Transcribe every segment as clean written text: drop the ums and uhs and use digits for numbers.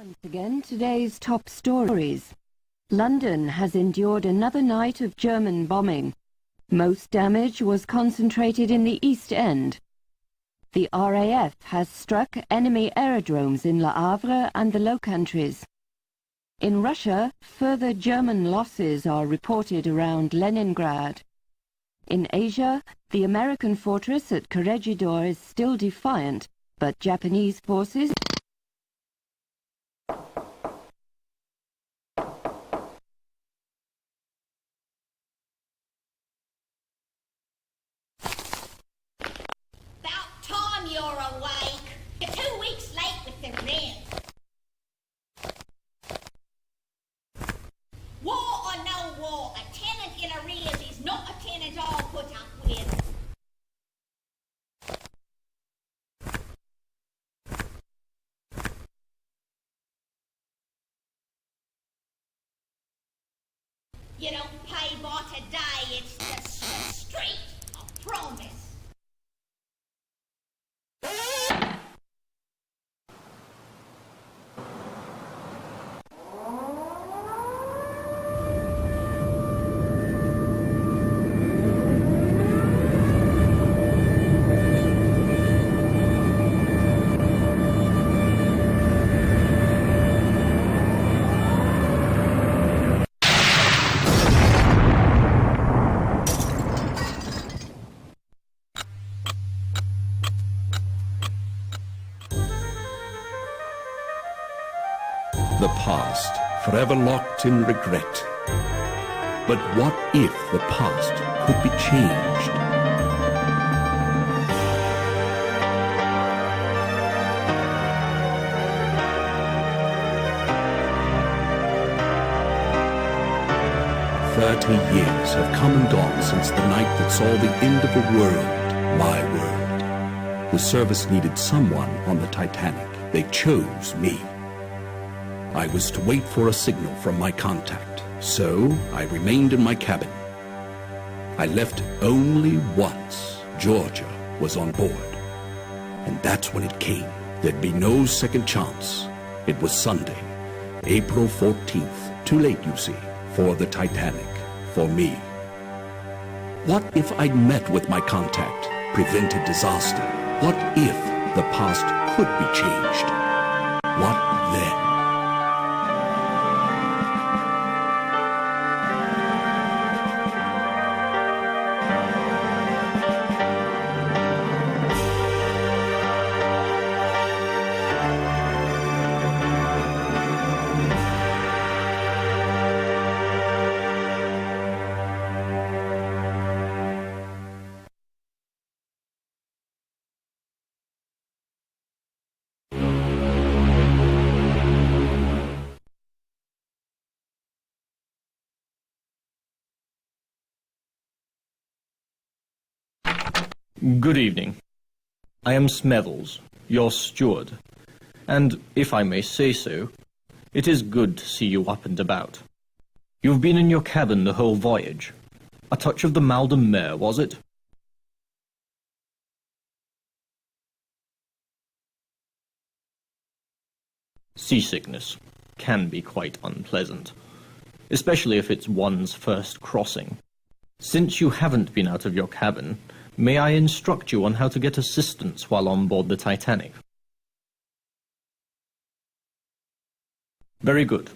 Once again, today's top stories. London has endured another night of German bombing. Most damage was concentrated in the East End. The RAF has struck enemy aerodromes in Le Havre and the Low Countries. In Russia, further German losses are reported around Leningrad. In Asia, the American fortress at Corregidor is still defiant, but Japanese forces You don't pay by today, it's the street, I promise. The past, forever locked in regret. But what if the past could be changed? "30 years have come and gone since the night that saw the end of a world, my world. The service needed someone on the Titanic. They chose me. I was to wait for a signal from my contact, so I remained in my cabin. I left only once Georgia was on board. And that's when it came. There'd be no second chance. It was Sunday, April 14th. Too late, you see, for the Titanic, for me. What if I'd met with my contact, prevented disaster? What if the past could be changed? What then? Good evening. I am Smethels, your steward, and, if I may say so, it is good to see you up and about. You've been in your cabin the whole voyage. A touch of the mal de mer, was it? Seasickness can be quite unpleasant, especially if it's one's first crossing. Since you haven't been out of your cabin, may I instruct you on how to get assistance while on board the Titanic? Very good.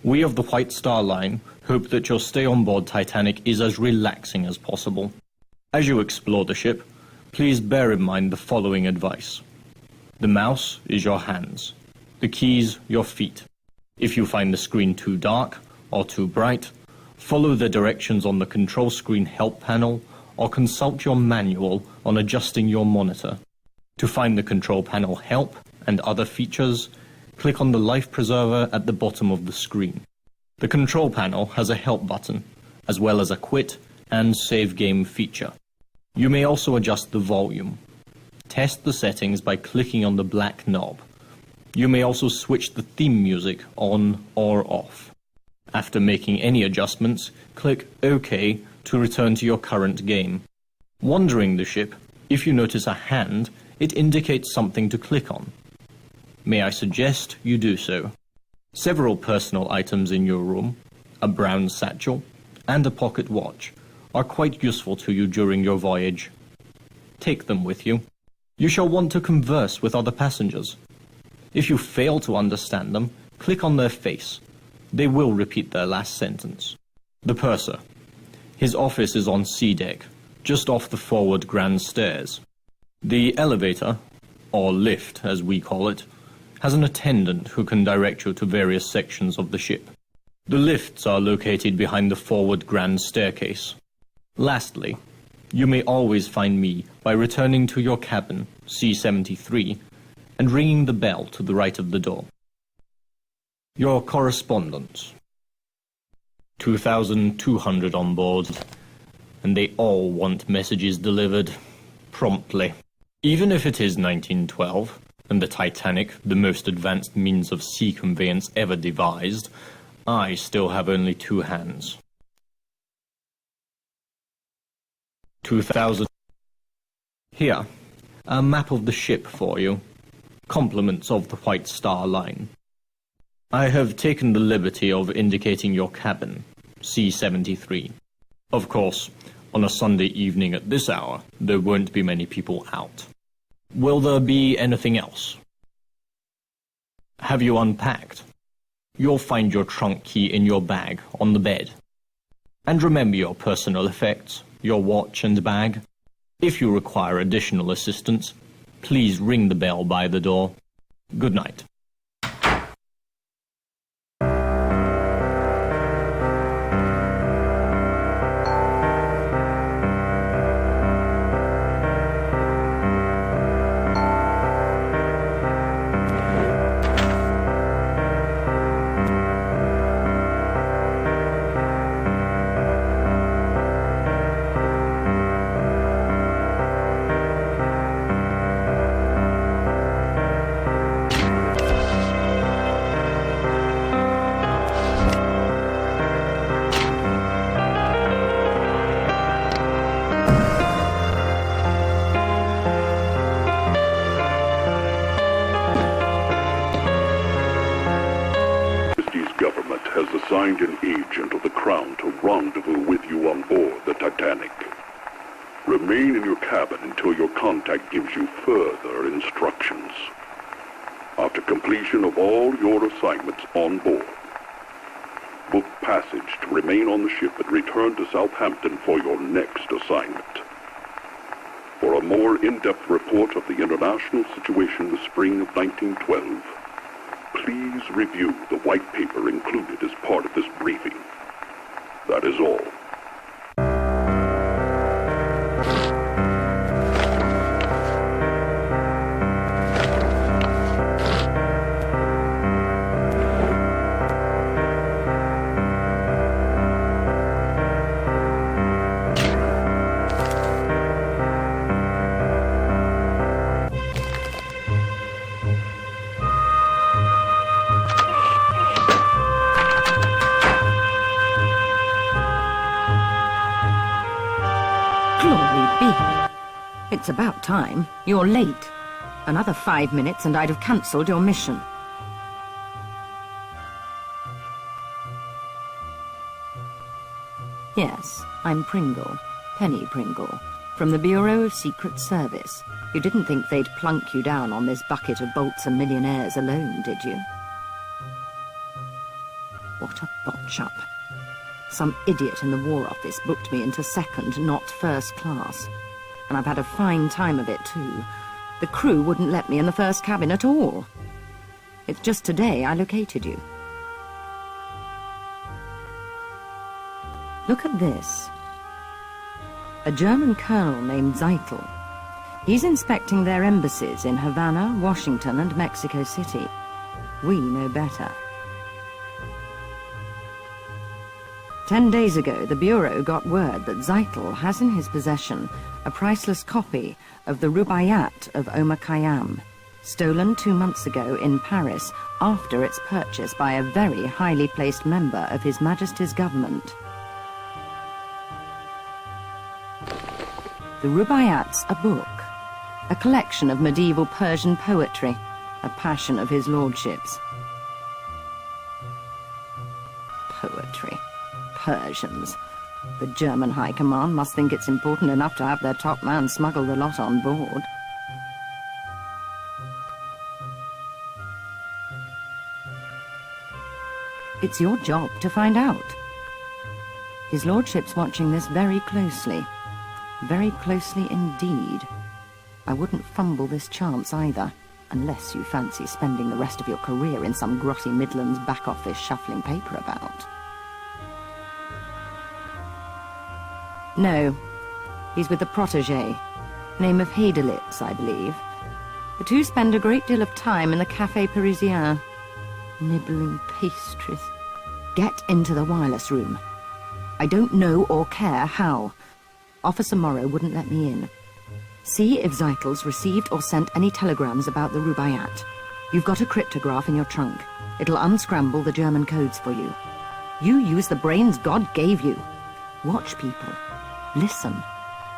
We of the White Star Line hope that your stay on board Titanic is as relaxing as possible. As you explore the ship, please bear in mind the following advice. The mouse is your hands, the keys your feet. If you find the screen too dark or too bright, follow the directions on the control screen help panel or consult your manual on adjusting your monitor. To find the control panel help and other features, click on the life preserver at the bottom of the screen. The control panel has a help button, as well as a quit and save game feature. You may also adjust the volume. Test the settings by clicking on the black knob. You may also switch the theme music on or off. After making any adjustments, click OK to return to your current game. Wandering the ship, if you notice a hand, it indicates something to click on. May I suggest you do so? Several personal items in your room, a brown satchel, and a pocket watch, are quite useful to you during your voyage. Take them with you. You shall want to converse with other passengers. If you fail to understand them, click on their face. They will repeat their last sentence. The purser. His office is on C deck, just off the forward grand stairs. The elevator, or lift as we call it, has an attendant who can direct you to various sections of the ship. The lifts are located behind the forward grand staircase. Lastly, you may always find me by returning to your cabin, C-73, and ringing the bell to the right of the door. Your correspondence. 2,200 on board, and they all want messages delivered promptly. Even if it is 1912, and the Titanic, the most advanced means of sea conveyance ever devised, I still have only two hands. 2,000. Here, a map of the ship for you. Compliments of the White Star Line. I have taken the liberty of indicating your cabin, C-73. Of course, on a Sunday evening at this hour, there won't be many people out. Will there be anything else? Have you unpacked? You'll find your trunk key in your bag on the bed. And remember your personal effects, your watch and bag. If you require additional assistance, please ring the bell by the door. Good night. Assigned an agent of the Crown to rendezvous with you on board the Titanic. Remain in your cabin until your contact gives you further instructions. After completion of all your assignments on board, book passage to remain on the ship and return to Southampton for your next assignment. For a more in-depth report of the international situation in the spring of 1912, please review the white paper included as part of this briefing. That is all. It's about time. You're late. Another 5 minutes and I'd have cancelled your mission. Yes, I'm Pringle. Penny Pringle. From the Bureau of Secret Service. You didn't think they'd plunk you down on this bucket of bolts and millionaires alone, did you? What a botch-up. Some idiot in the War Office booked me into second, not first class. And I've had a fine time of it, too. The crew wouldn't let me in the first cabin at all. It's just today I located you. Look at this. A German colonel named Zeitel. He's inspecting their embassies in Havana, Washington, and Mexico City. We know better. 10 days ago, the Bureau got word that Zeitel has in his possession a priceless copy of the Rubaiyat of Omar Khayyam, stolen 2 months ago in Paris after its purchase by a very highly placed member of His Majesty's government. The Rubaiyat's a book, a collection of medieval Persian poetry, a passion of his lordship's. Poetry. Persians. The German High Command must think it's important enough to have their top man smuggle the lot on board. It's your job to find out. His lordship's watching this very closely. Very closely indeed. I wouldn't fumble this chance either, unless you fancy spending the rest of your career in some grotty Midlands back office shuffling paper about. No, he's with a protégé, name of Heidelitz, I believe. The two spend a great deal of time in the Café Parisien, nibbling pastries. Get into the wireless room. I don't know or care how. Officer Morrow wouldn't let me in. See if Zeitel's received or sent any telegrams about the Rubaiyat. You've got a cryptograph in your trunk. It'll unscramble the German codes for you. You use the brains God gave you. Watch people. Listen.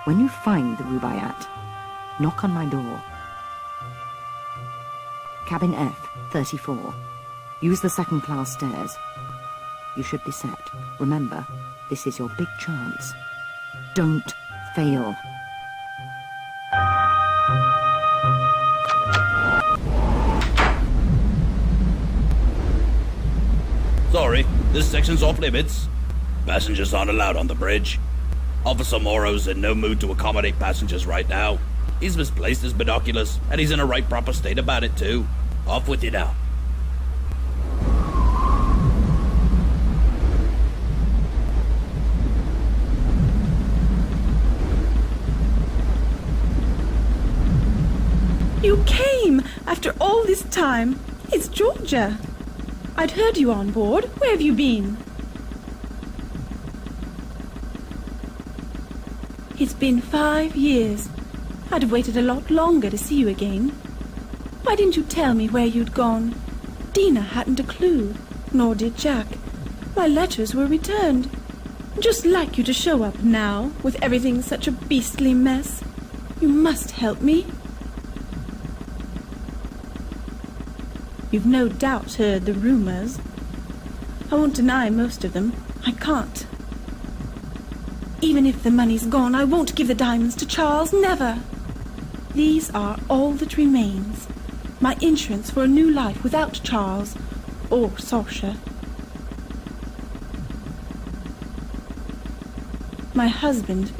When you find the Rubaiyat, knock on my door. Cabin F, 34. Use the second-class stairs. You should be set. Remember, this is your big chance. Don't fail. Sorry, this section's off limits. Passengers aren't allowed on the bridge. Officer Morrow's in no mood to accommodate passengers right now. He's misplaced his binoculars, and he's in a right proper state about it too. Off with you now. You came after all this time. It's Georgia. I'd heard you on board. Where have you been? It's been 5 years. I'd have waited a lot longer to see you again. Why didn't you tell me where you'd gone? Dina hadn't a clue, nor did Jack. My letters were returned. Just like you to show up now, with everything such a beastly mess. You must help me. You've no doubt heard the rumors. I won't deny most of them. I can't. Even if the money's gone, I won't give the diamonds to Charles, never. These are all that remains. My insurance for a new life without Charles or Sasha. My husband,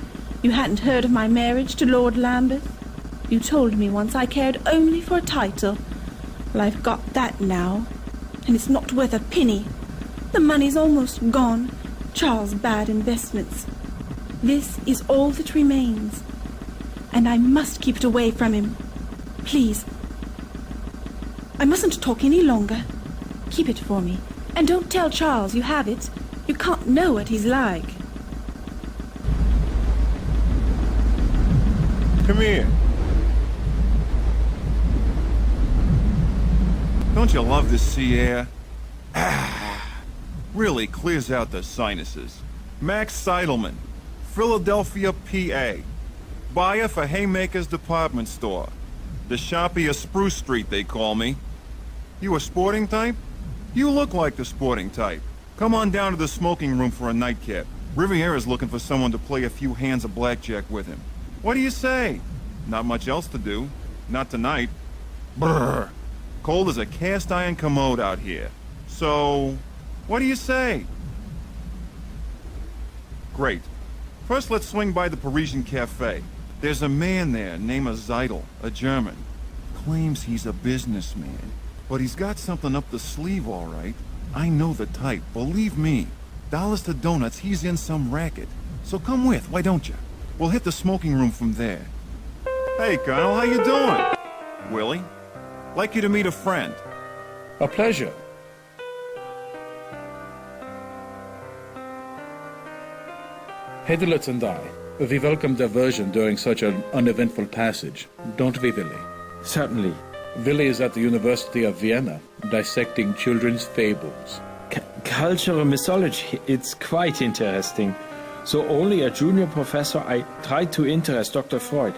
you hadn't heard of my marriage to Lord Lambeth? You told me once I cared only for a title. Well, I've got that now, and it's not worth a penny. The money's almost gone. Charles' bad investments. This is all that remains, and I must keep it away from him. Please. I mustn't talk any longer. Keep it for me, and don't tell Charles you have it. You can't know what he's like. Come here. Don't you love this sea air? Really clears out the sinuses. Max Seidelman, Philadelphia, PA. Buyer for Haymaker's Department Store. The Sharpie of Spruce Street, they call me. You a sporting type? You look like the sporting type. Come on down to the smoking room for a nightcap. Riviera's looking for someone to play a few hands of blackjack with him. What do you say? Not much else to do. Not tonight. Brrr. Cold as a cast iron commode out here. So, what do you say? Great. First, let's swing by the Parisian Cafe. There's a man there named Zeitel, a German. Claims he's a businessman. But he's got something up the sleeve, all right. I know the type, believe me. Dollars to donuts, he's in some racket. So come with, why don't you? We'll hit the smoking room from there. Hey, Colonel, how you doing? Willy? Like you to meet a friend. A pleasure. Heidelitz and I, we welcome diversion during such an uneventful passage, don't we, Willy? Certainly. Willy is at the University of Vienna, dissecting children's fables. Cultural mythology, it's quite interesting. So only a junior professor, I tried to interest Dr. Freud.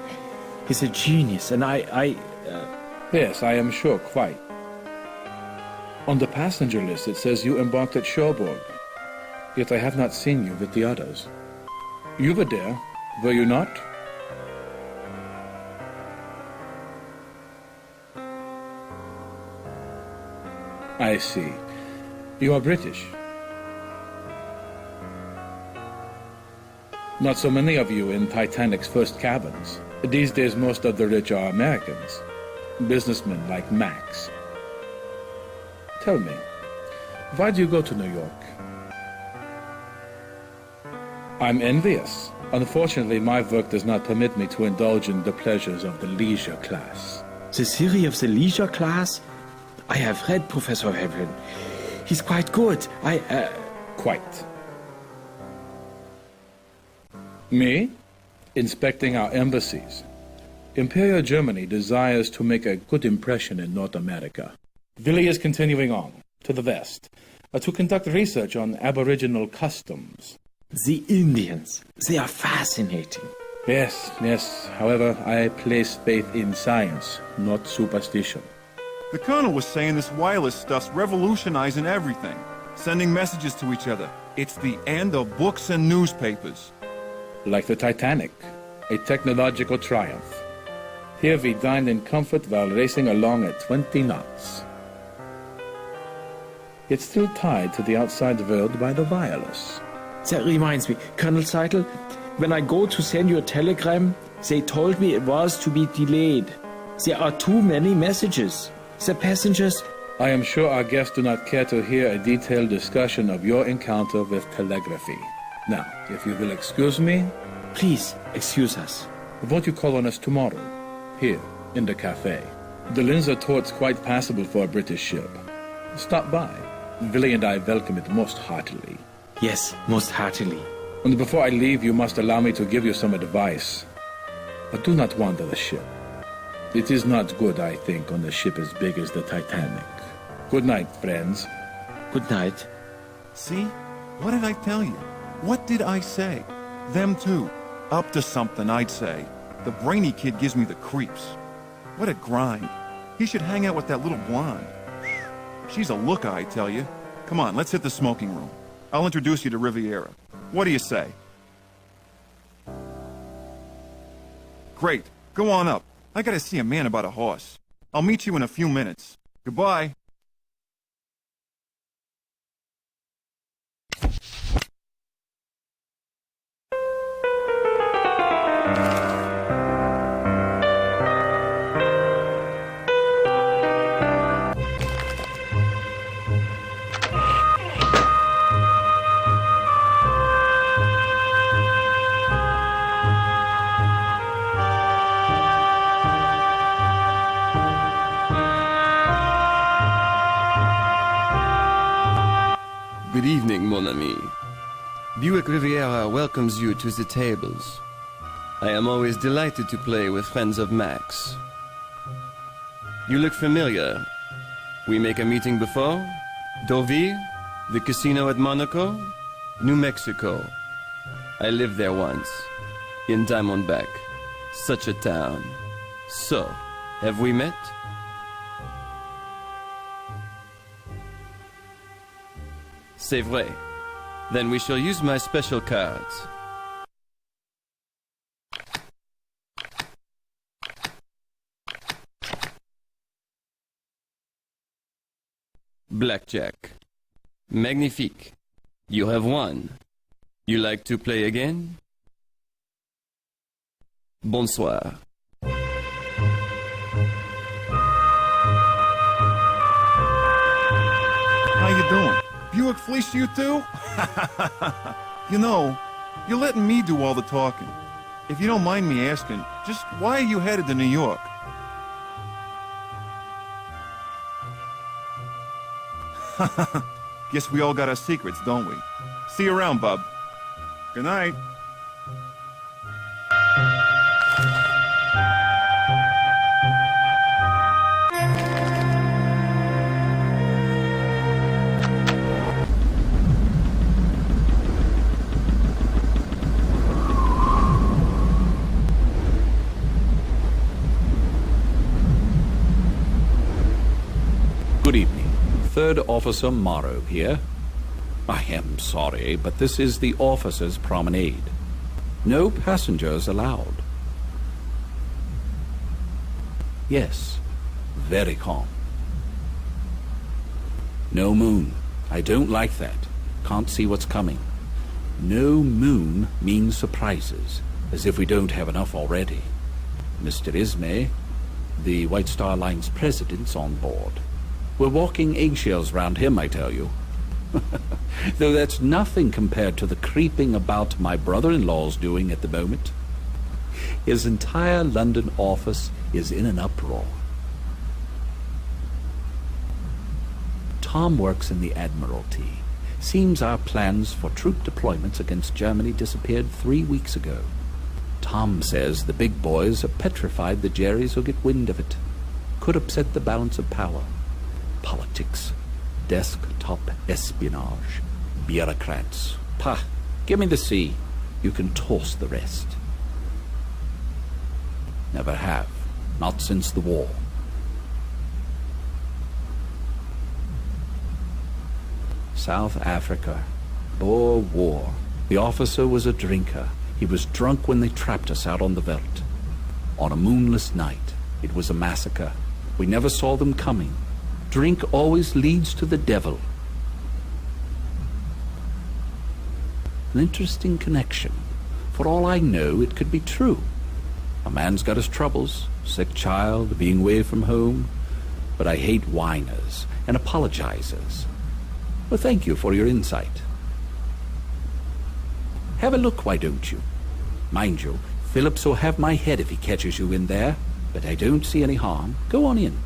He's a genius, and Yes, I am sure, quite. On the passenger list it says you embarked at Cherbourg, yet I have not seen you with the others. You were there, were you not? I see. You are British. Not so many of you in Titanic's first cabins. These days most of the rich are Americans. Businessmen like Max. Tell me, why do you go to New York? I'm envious. Unfortunately, my work does not permit me to indulge in the pleasures of the leisure class. The theory of the leisure class? I have read Professor Reverend. He's quite good. Quite. Me? Inspecting our embassies. Imperial Germany desires to make a good impression in North America. Willy is continuing on, to the west, to conduct research on Aboriginal customs. The Indians. They are fascinating. Yes. However, I place faith in science, not superstition. The Colonel was saying this wireless stuff's revolutionizing everything. Sending messages to each other. It's the end of books and newspapers. Like the Titanic, a technological triumph. Here we dined in comfort while racing along at 20 knots. Yet still tied to the outside world by the wireless. That reminds me, Colonel Seidel, when I go to send you a telegram, they told me it was to be delayed. There are too many messages. The passengers... I am sure our guests do not care to hear a detailed discussion of your encounter with telegraphy. Now, if you will excuse me... Please, excuse us. Won't you call on us tomorrow? Here, in the cafe. The Linzer Tort's quite passable for a British ship. Stop by. Willy and I welcome it most heartily. Yes, most heartily. And before I leave, you must allow me to give you some advice. But do not wander the ship. It is not good, I think, on a ship as big as the Titanic. Good night, friends. Good night. See? What did I tell you? What did I say? Them too. Up to something, I'd say. The brainy kid gives me the creeps. What a grind. He should hang out with that little blonde. She's a looker, I tell you. Come on, let's hit the smoking room. I'll introduce you to Riviera. What do you say? Great. Go on up. I gotta see a man about a horse. I'll meet you in a few minutes. Goodbye. Good evening, mon ami. Buick Riviera welcomes you to the tables. I am always delighted to play with friends of Max. You look familiar. We make a meeting before? Deauville? The casino at Monaco? New Mexico. I lived there once. In Diamondback. Such a town. So, have we met? C'est vrai. Then we shall use my special cards. Blackjack. Magnifique. You have won. You like to play again? Bonsoir. How you doing? Buick fleeced you too? You know, you're letting me do all the talking. If you don't mind me asking, just why are you headed to New York? Guess we all got our secrets, don't we? See you around, bub. Good night. Good evening. Third Officer Morrow here. I am sorry, but this is the officers' promenade. No passengers allowed. Yes, very calm. No moon. I don't like that. Can't see what's coming. No moon means surprises, as if we don't have enough already. Mr. Ismay, the White Star Line's president's on board. We're walking eggshells round him, I tell you. Though that's nothing compared to the creeping about my brother-in-law's doing at the moment. His entire London office is in an uproar. Tom works in the Admiralty. Seems our plans for troop deployments against Germany disappeared 3 weeks ago. Tom says the big boys are petrified the Jerrys will get wind of it. Could upset the balance of power. Politics. Desktop espionage. Bureaucrats. Pah, give me the sea. You can toss the rest. Never have. Not since the war. South Africa. Boer War. The officer was a drinker. He was drunk when they trapped us out on the veldt. On a moonless night. It was a massacre. We never saw them coming. Drink always leads to the devil. An interesting connection. For all I know, it could be true. A man's got his troubles. Sick child, being away from home. But I hate whiners and apologizers. Well, thank you for your insight. Have a look, why don't you? Mind you, Phillips will have my head if he catches you in there, but I don't see any harm. Go on in.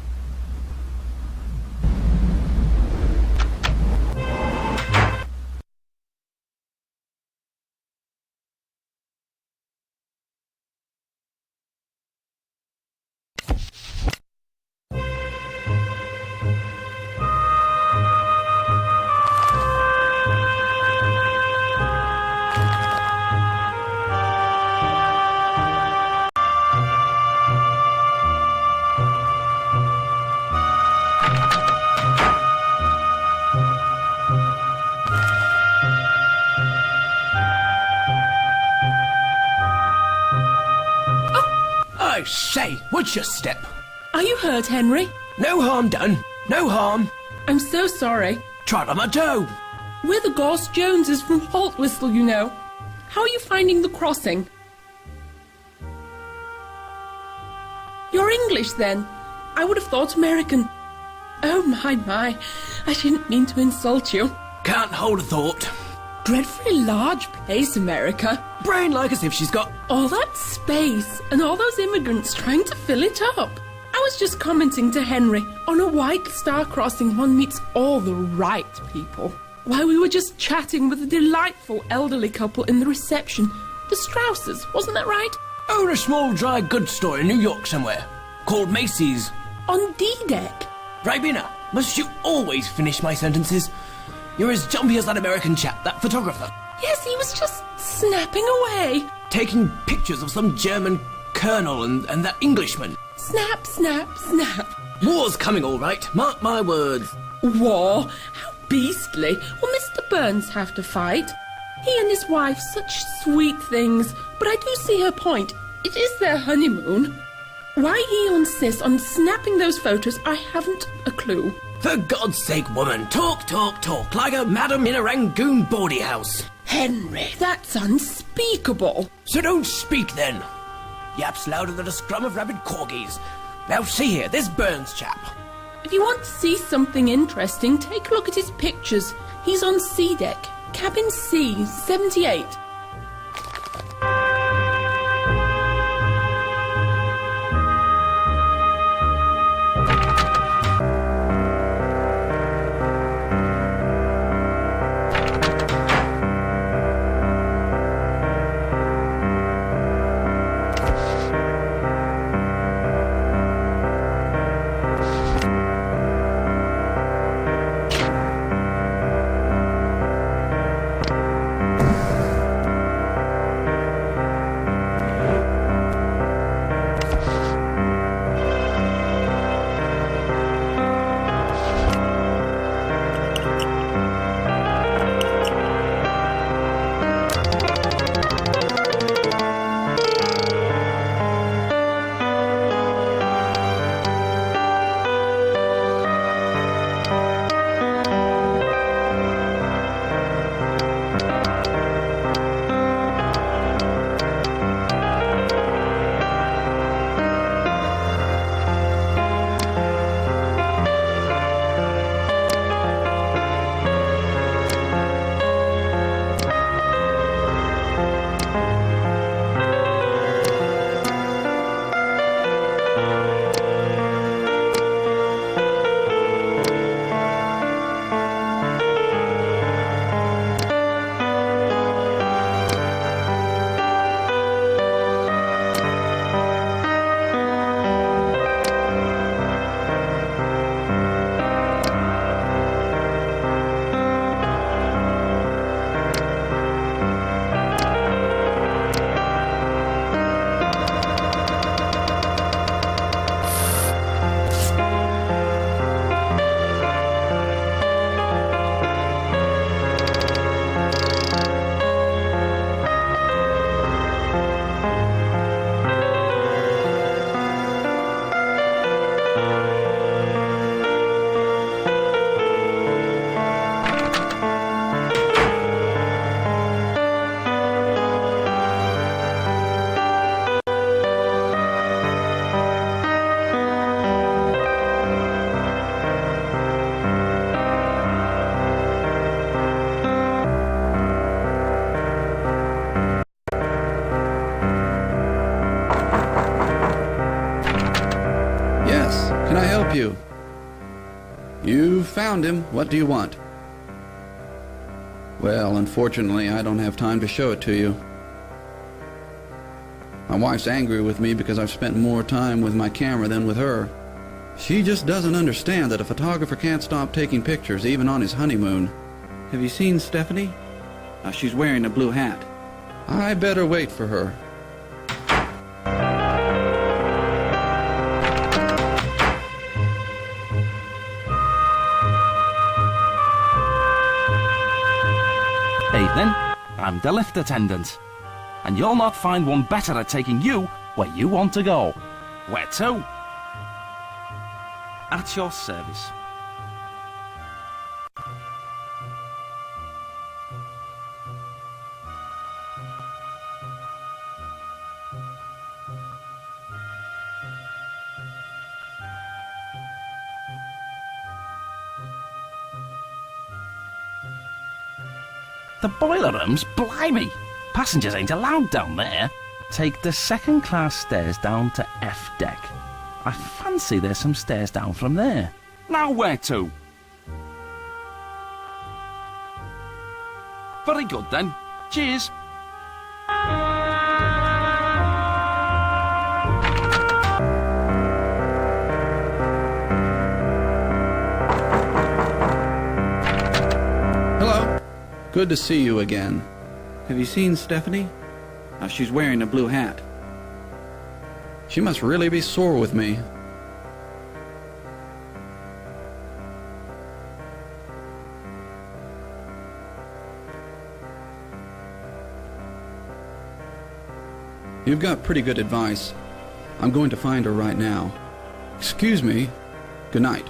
Say, watch your step. Are you hurt, Henry? No harm done. No harm. I'm so sorry. Trod on my toe. We're the Goss Joneses from Haltwhistle, you know. How are you finding the crossing? You're English, then? I would have thought American. Oh, my. I didn't mean to insult you. Can't hold a thought. Dreadfully large place, America. Brain like as if she's got... All that space and all those immigrants trying to fill it up. I was just commenting to Henry, on a White Star crossing one meets all the right people. While we were just chatting with a delightful elderly couple in the reception. The Strausses, wasn't that right? Own a small dry goods store in New York somewhere. Called Macy's. On D-Deck. Ribena, must you always finish my sentences? You're as jumpy as that American chap, that photographer. Yes, he was just snapping away. Taking pictures of some German colonel and that Englishman. Snap, snap, snap. War's coming all right, mark my words. War? How beastly. Will Mr. Burns have to fight? He and his wife, such sweet things. But I do see her point. It is their honeymoon. Why he insists on snapping those photos, I haven't a clue. For God's sake, woman, talk, like a madam in a Rangoon bawdy house. Henry, that's unspeakable. So don't speak, then. Yaps louder than a scrum of rabid corgis. Now see here, this Burns chap. If you want to see something interesting, take a look at his pictures. He's on C deck, cabin C, 78. You found him. What do you want? Well, unfortunately, I don't have time to show it to you. My wife's angry with me because I've spent more time with my camera than with her. She just doesn't understand that a photographer can't stop taking pictures even on his honeymoon. Have you seen Stephanie? She's wearing a blue hat. I better wait for her. Evening. I'm the lift attendant. And you'll not find one better at taking you where you want to go. Where to? At your service. The boiler rooms? Blimey! Passengers ain't allowed down there. Take the second-class stairs down to F deck. I fancy there's some stairs down from there. Now where to? Very good then. Cheers. Hello. Good to see you again. Have you seen Stephanie? She's wearing a blue hat. She must really be sore with me. You've got pretty good advice. I'm going to find her right now. Excuse me. Good night.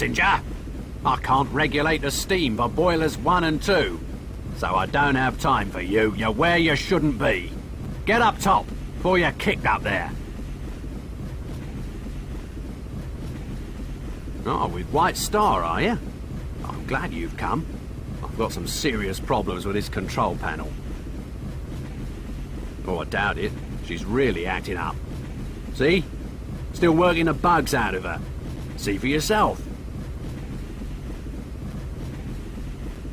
Passenger! I can't regulate the steam for boilers 1 and 2. So I don't have time for you. You're where you shouldn't be. Get up top, before you're kicked up there. Oh, with White Star, are you? I'm glad you've come. I've got some serious problems with this control panel. Oh, I doubt it. She's really acting up. See? Still working the bugs out of her. See for yourself.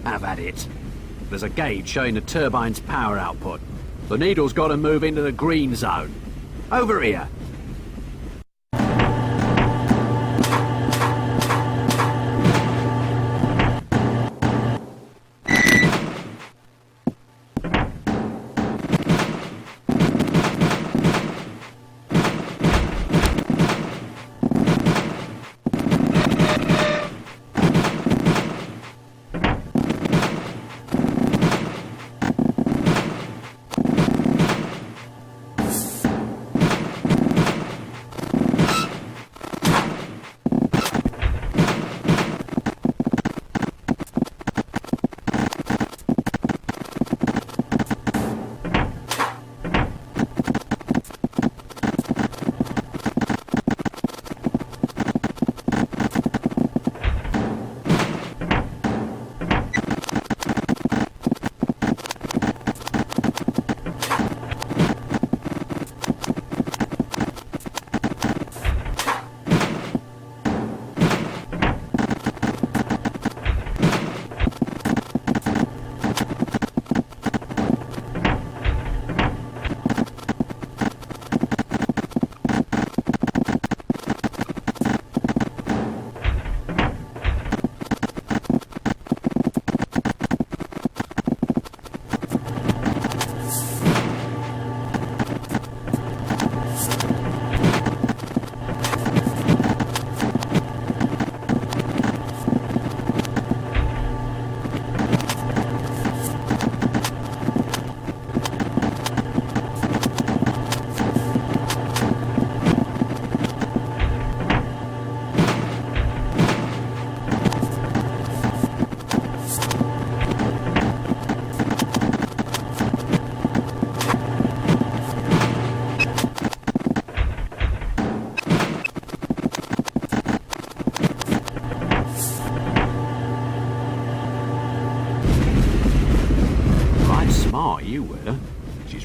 Have at it. There's a gauge showing the turbine's power output. The needle's got to move into the green zone. Over here.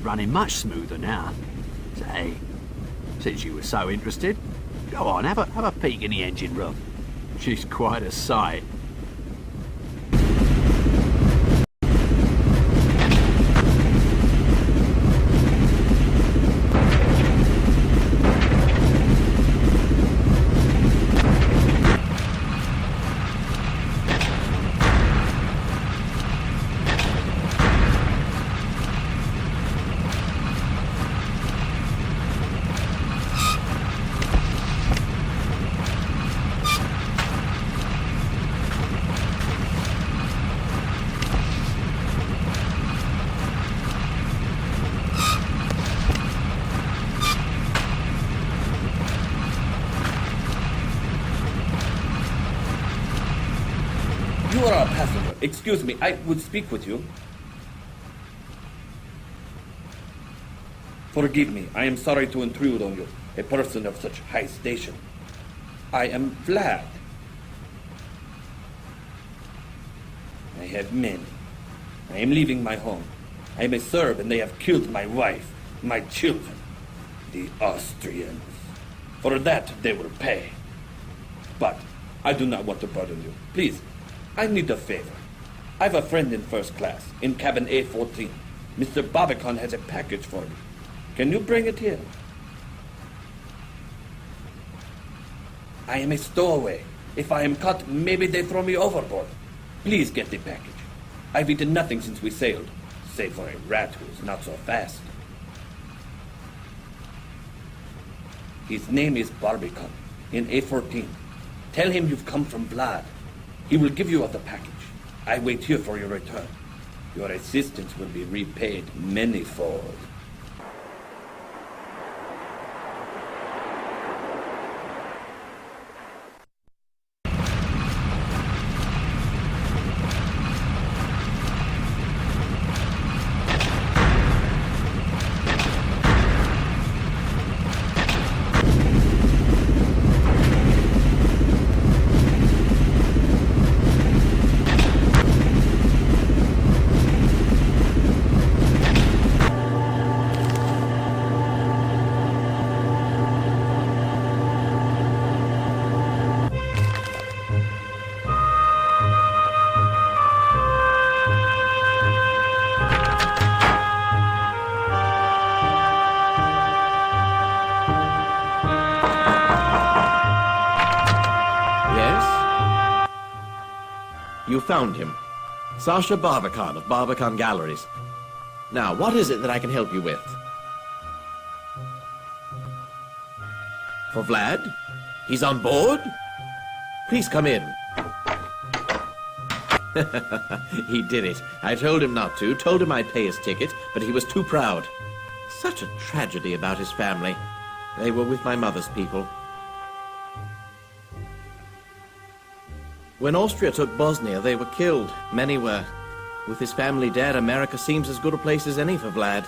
Running much smoother now. Say, since you were so interested, go on, have a peek in the engine room. She's quite a sight. You are a passenger. Excuse me, I would speak with you. Forgive me, I am sorry to intrude on you, a person of such high station. I am Vlad. I have many. I am leaving my home. I am a Serb and they have killed my wife, my children, the Austrians. For that they will pay. But I do not want to burden you. Please, I need a favor. I have a friend in first class, in cabin A14. Mr. Barbican has a package for me. Can you bring it here? I am a stowaway. If I am caught, maybe they throw me overboard. Please get the package. I've eaten nothing since we sailed, save for a rat who is not so fast. His name is Barbican, in A14. Tell him you've come from Vlad. He will give you the package. I wait here for your return. Your assistance will be repaid manyfold. found him. Sasha Barbican of Barbican Galleries. Now, what is it that I can help you with? For Vlad? He's on board? Please come in. He did it. I told him not to, told him I'd pay his ticket, but he was too proud. Such a tragedy about his family. They were with my mother's people. When Austria took Bosnia, they were killed. Many were. With his family dead, America seems as good a place as any for Vlad.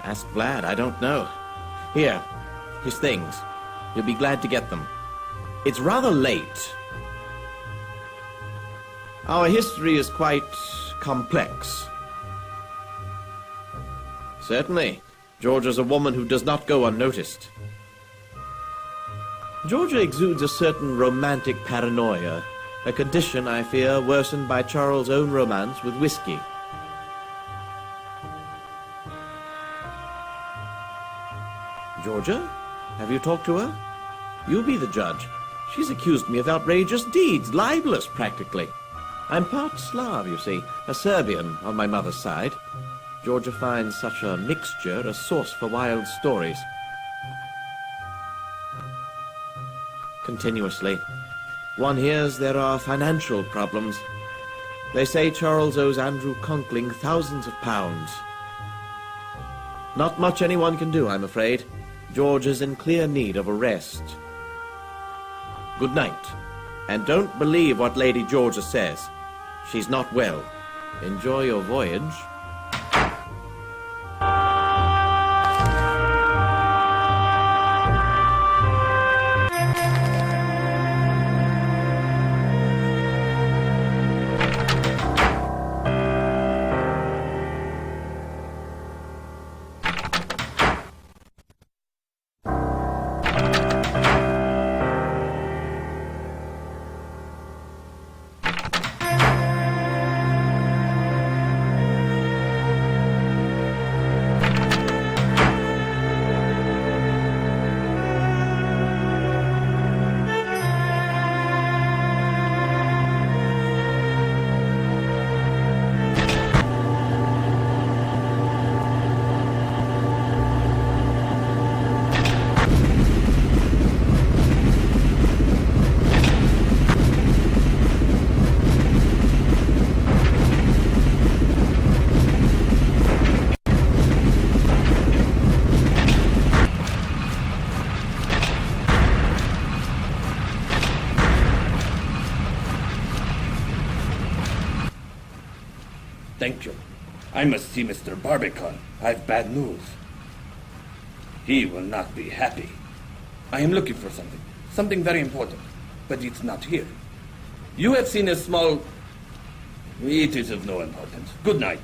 Ask Vlad, I don't know. Here, his things. You'll be glad to get them. It's rather late. Our history is quite complex. Certainly. Georgia's a woman who does not go unnoticed. Georgia exudes a certain romantic paranoia, a condition, I fear, worsened by Charles' own romance with whiskey. Georgia? Have you talked to her? You be the judge. She's accused me of outrageous deeds, libelous practically. I'm part Slav, you see, a Serbian on my mother's side. Georgia finds such a mixture a source for wild stories. Continuously. One hears there are financial problems. They say Charles owes Andrew Conkling thousands of pounds. Not much anyone can do, I'm afraid. George is in clear need of a rest. Good night. And don't believe what Lady Georgia says. She's not well. Enjoy your voyage. Thank you. I must see Mr. Barbican. I've bad news. He will not be happy. I am looking for something. Something very important. But it's not here. You have seen a small... It is of no importance. Good night.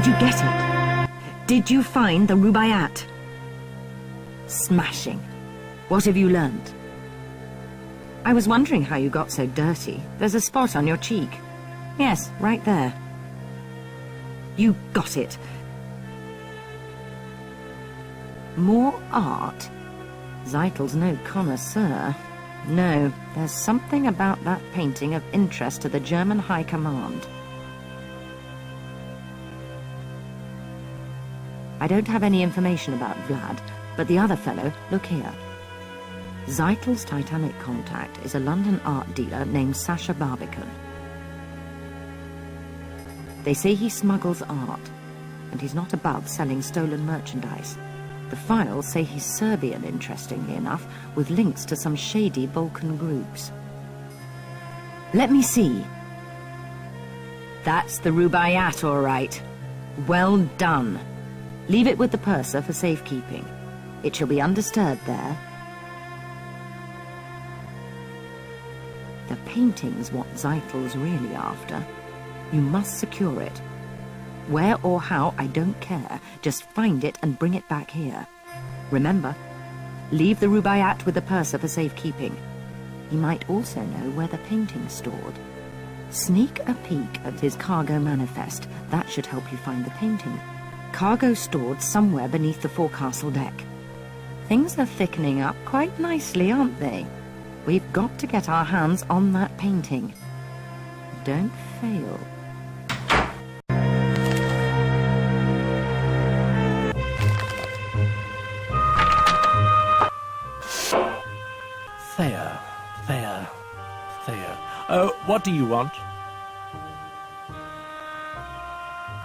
Did you get it? Did you find the Rubaiyat? Smashing. What have you learned? I was wondering how you got so dirty. There's a spot on your cheek. Yes, right there. You got it. More art? Zeitel's no connoisseur. No, there's something about that painting of interest to the German High Command. I don't have any information about Vlad, but the other fellow, look here. Zeitel's Titanic contact is a London art dealer named Sasha Barbican. They say he smuggles art, and he's not above selling stolen merchandise. The files say he's Serbian, interestingly enough, with links to some shady Balkan groups. Let me see. That's the Rubaiyat, all right. Well done. Leave it with the purser for safekeeping. It shall be undisturbed there. The painting's what Zeitel's really after. You must secure it. Where or how, I don't care. Just find it and bring it back here. Remember, leave the Rubaiyat with the purser for safekeeping. He might also know where the painting's stored. Sneak a peek at his cargo manifest. That should help you find the painting. Cargo stored somewhere beneath the forecastle deck. Things are thickening up quite nicely, aren't they? We've got to get our hands on that painting. Don't fail. Thea. Oh, what do you want?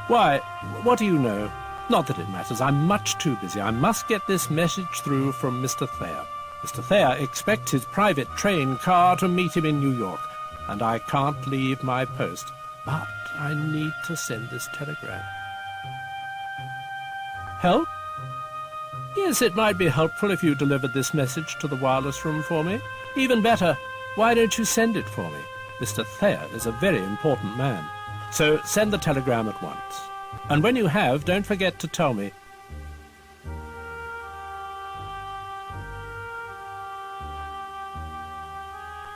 Why, what do you know? Not that it matters. I'm much too busy. I must get this message through from Mr. Thayer. Mr. Thayer expects his private train car to meet him in New York, and I can't leave my post. But I need to send this telegram. Help? Yes, it might be helpful if you delivered this message to the wireless room for me. Even better, why don't you send it for me? Mr. Thayer is a very important man. So send the telegram at once. And when you have, don't forget to tell me.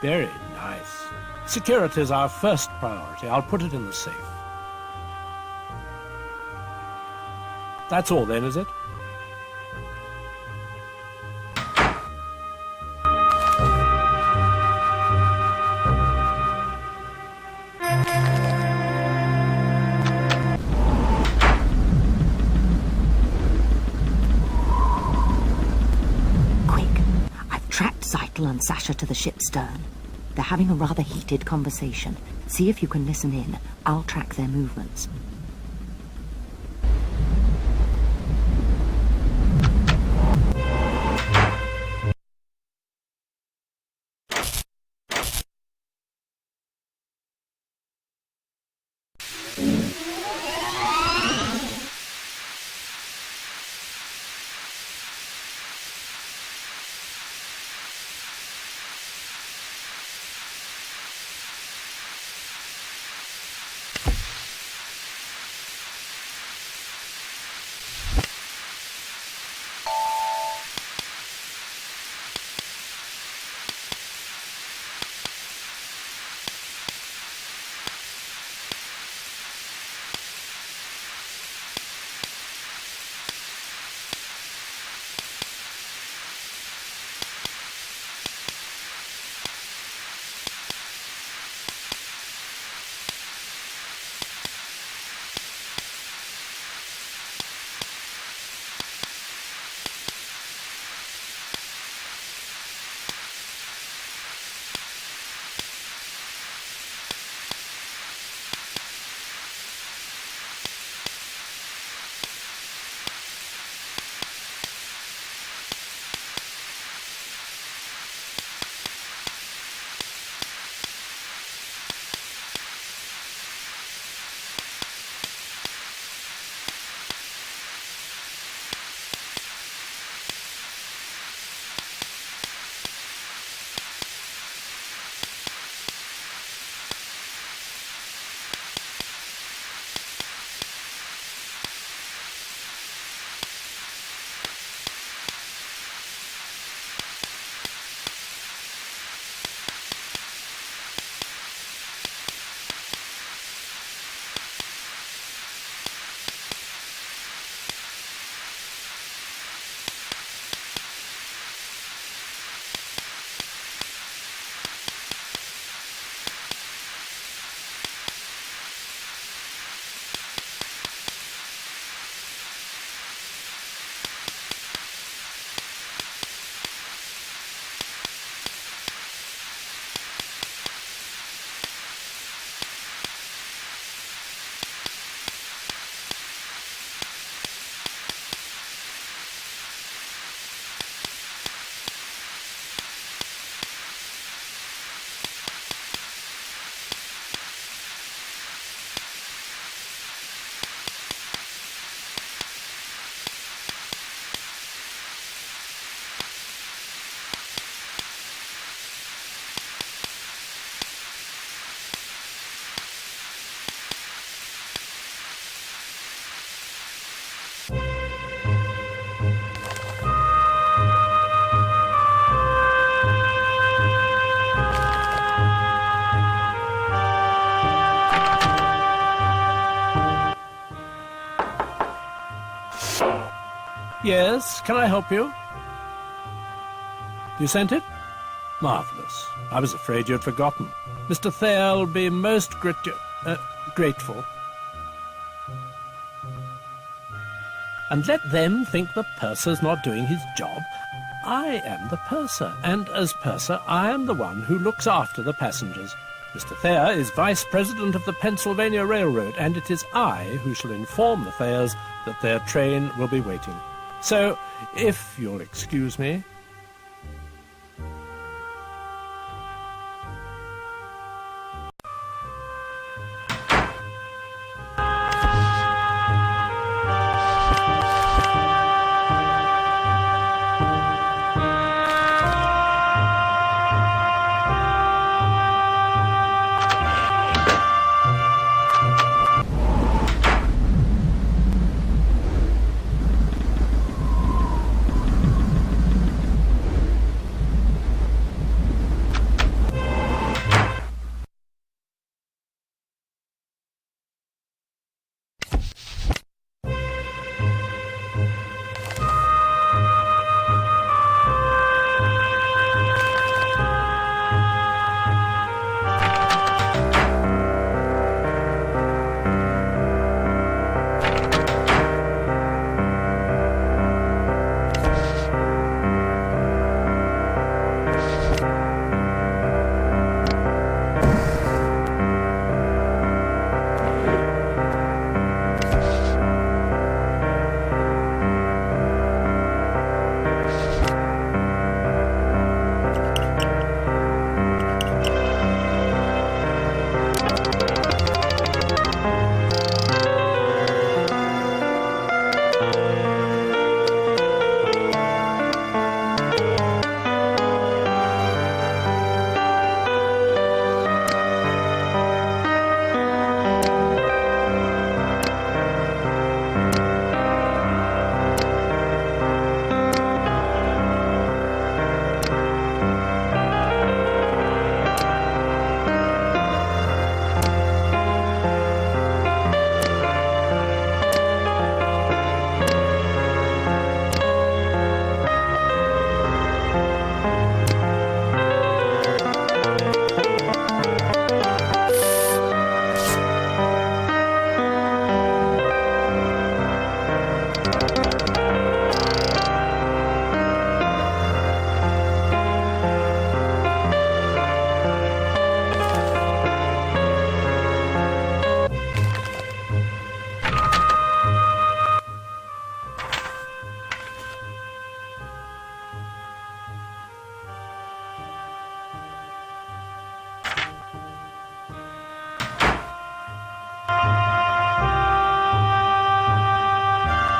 Very nice. Security is our first priority. I'll put it in the safe. That's all then, is it? And Sasha to the ship's stern. They're having a rather heated conversation. See if you can listen in. I'll track their movements. Yes, can I help you? You sent it? Marvellous. I was afraid you'd forgotten. Mr. Thayer'll be most grateful. And let them think the purser's not doing his job. I am the purser, and as purser, I am the one who looks after the passengers. Mr. Thayer is Vice President of the Pennsylvania Railroad, and it is I who shall inform the Thayers that their train will be waiting. So, if you'll excuse me...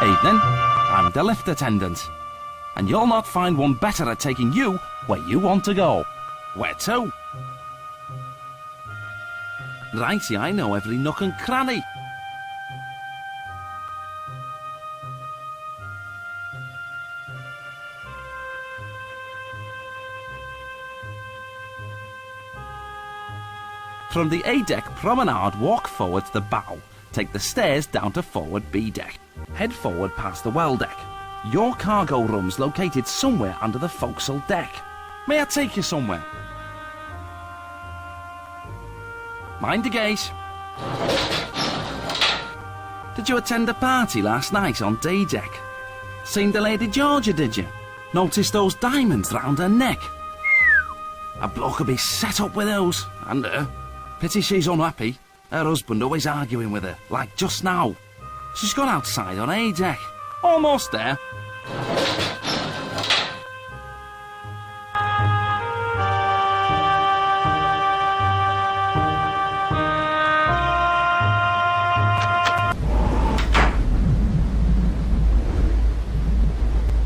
Evening. I'm the lift attendant. And you'll not find one better at taking you where you want to go. Where to? Righty, I know every nook and cranny. From the A-deck promenade, walk forward to the bow. Take the stairs down to forward B-deck. Head forward past the well deck. Your cargo room's located somewhere under the forecastle deck. May I take you somewhere? Mind the gate. Did you attend a party last night on D-deck? Seen the Lady Georgia, did you? Noticed those diamonds round her neck? A bloke could be set up with those, and her. Pity she's unhappy. Her husband always arguing with her, like just now. She's gone outside on A-deck. Almost there.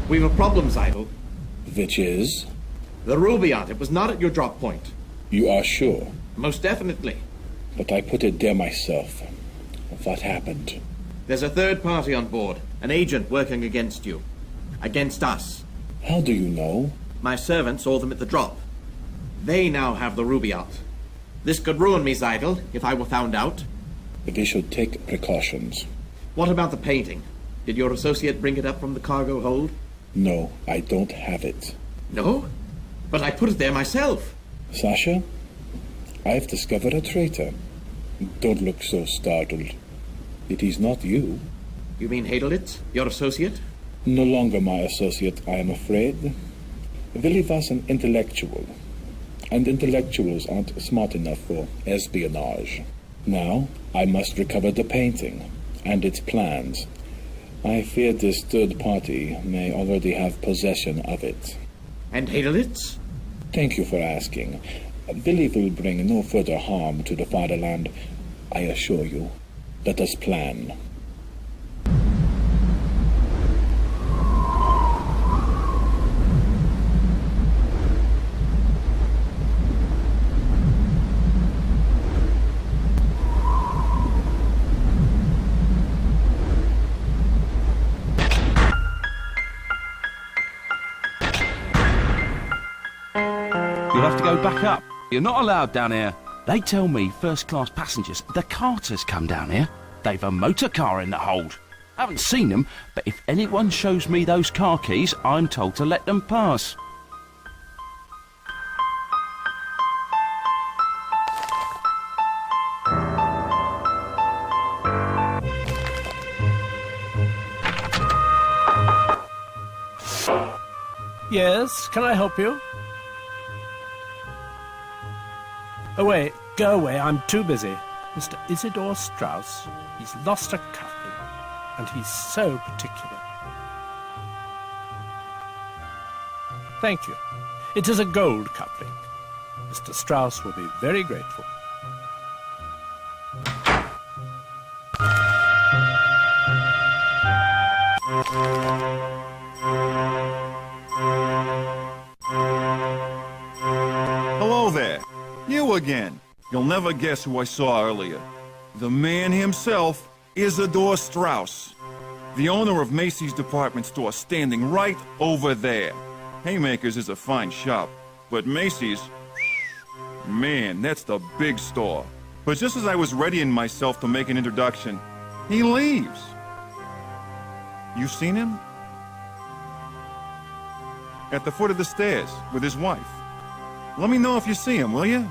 We've a problem, Zeidel. Which is? The Rubaiyat. It was not at your drop point. You are sure? Most definitely. But I put it there myself. What happened? There's a third party on board. An agent working against you. Against us. How do you know? My servant saw them at the drop. They now have the Rubaiyat. This could ruin me, Zeidel, if I were found out. We should take precautions. What about the painting? Did your associate bring it up from the cargo hold? No, I don't have it. No? But I put it there myself. Sasha, I've discovered a traitor. Don't look so startled. It is not you. You mean Hadelitz, your associate? No longer my associate, I am afraid. Willy was an intellectual, and intellectuals aren't smart enough for espionage. Now, I must recover the painting and its plans. I fear this third party may already have possession of it. And Hadelitz? Thank you for asking. Willy will bring no further harm to the fatherland, I assure you. Let us plan. You'll have to go back up. You're not allowed down here. They tell me first-class passengers, the Carters, come down here. They've a motor car in the hold. I haven't seen them, but if anyone shows me those car keys, I'm told to let them pass. Yes, can I help you? Away, go away, I'm too busy. Mr. Isidore Strauss, he's lost a cufflink, and he's so particular. Thank you. It is a gold cufflink. Mr. Strauss will be very grateful. Hello there. You again. You'll never guess who I saw earlier. The man himself, Isidore Strauss. The owner of Macy's department store, standing right over there. Haymakers is a fine shop, but Macy's... Man, that's the big store. But just as I was readying myself to make an introduction, he leaves. You seen him? At the foot of the stairs, with his wife. Let me know if you see him, will you?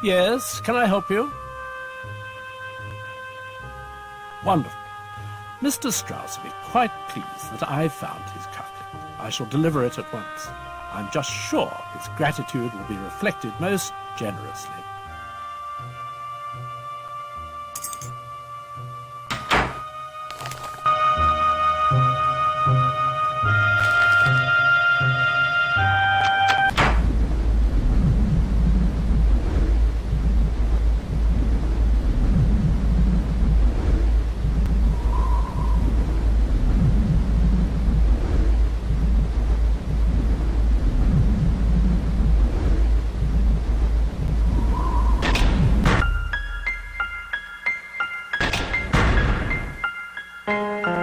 Yes, can I help you? Wonderful. Mr. Strauss will be quite pleased that I've found his cufflink. I shall deliver it at once. I'm just sure his gratitude will be reflected most generously.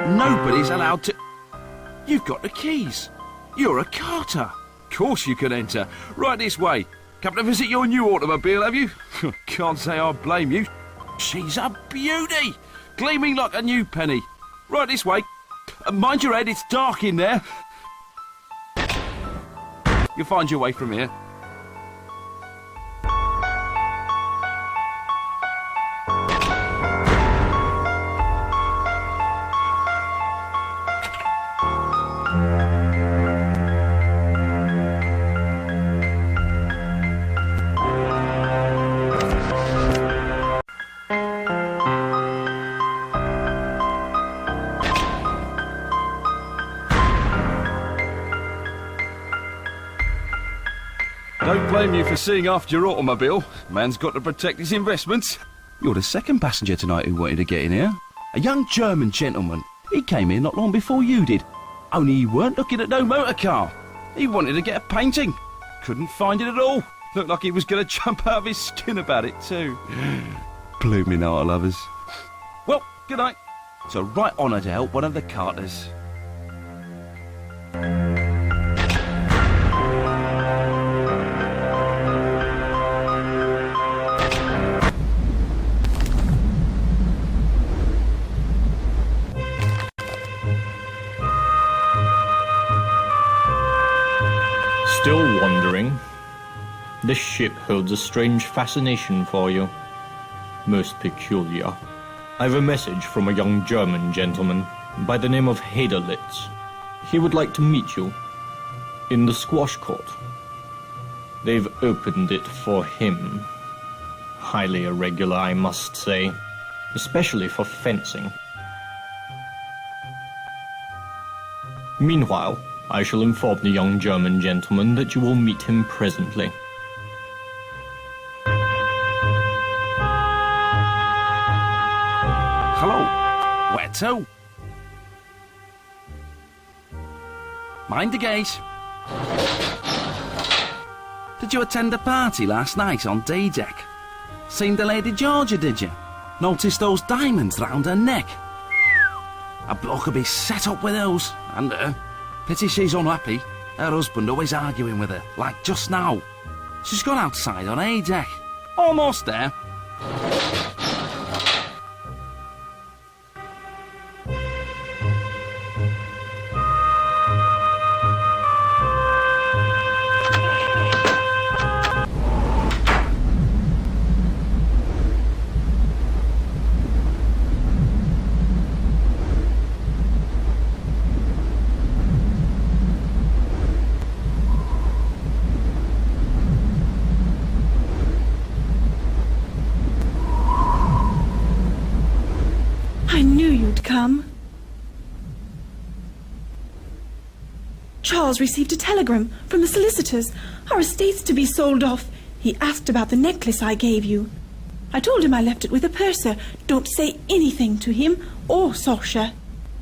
Nobody's allowed to... You've got the keys. You're a Carter. Of course you can enter. Right this way. Come to visit your new automobile, have you? Can't say I blame you. She's a beauty. Gleaming like a new penny. Right this way. Mind your head, it's dark in there. You'll find your way from here. Don't blame you for seeing after your automobile. Man's got to protect his investments. You're the second passenger tonight who wanted to get in here. A young German gentleman. He came here not long before you did. Only he weren't looking at no motor car. He wanted to get a painting. Couldn't find it at all. Looked like he was going to jump out of his skin about it too. Blooming art lovers. Well, good night. It's a right honour to help one of the Carters. Still wondering? This ship holds a strange fascination for you. Most peculiar. I've a message from a young German gentleman by the name of Haderlitz. He would like to meet you in the squash court. They've opened it for him. Highly irregular, I must say, especially for fencing. Meanwhile, I shall inform the young German gentleman that you will meet him presently. Hello. Where to? Mind the gate. Did you attend the party last night on D-deck? Seen the Lady Georgia, did you? Noticed those diamonds round her neck? A bloke could be set up with those, and her. Pity she's unhappy. Her husband always arguing with her, like just now. She's gone outside on A-deck. Almost there. Come. Charles received a telegram from the solicitors. Our estate's to be sold off. He asked about the necklace I gave you. I told him I left it with a purser. Don't say anything to him or Sasha.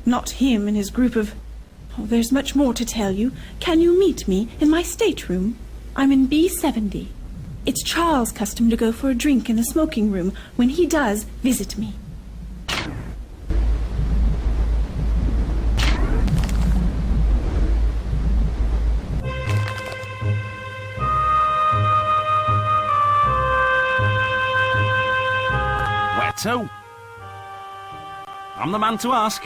Not him and his group of... Oh, there's much more to tell you. Can you meet me in my stateroom? I'm in B70. It's Charles' custom to go for a drink in the smoking room. When he does, visit me. So, I'm the man to ask.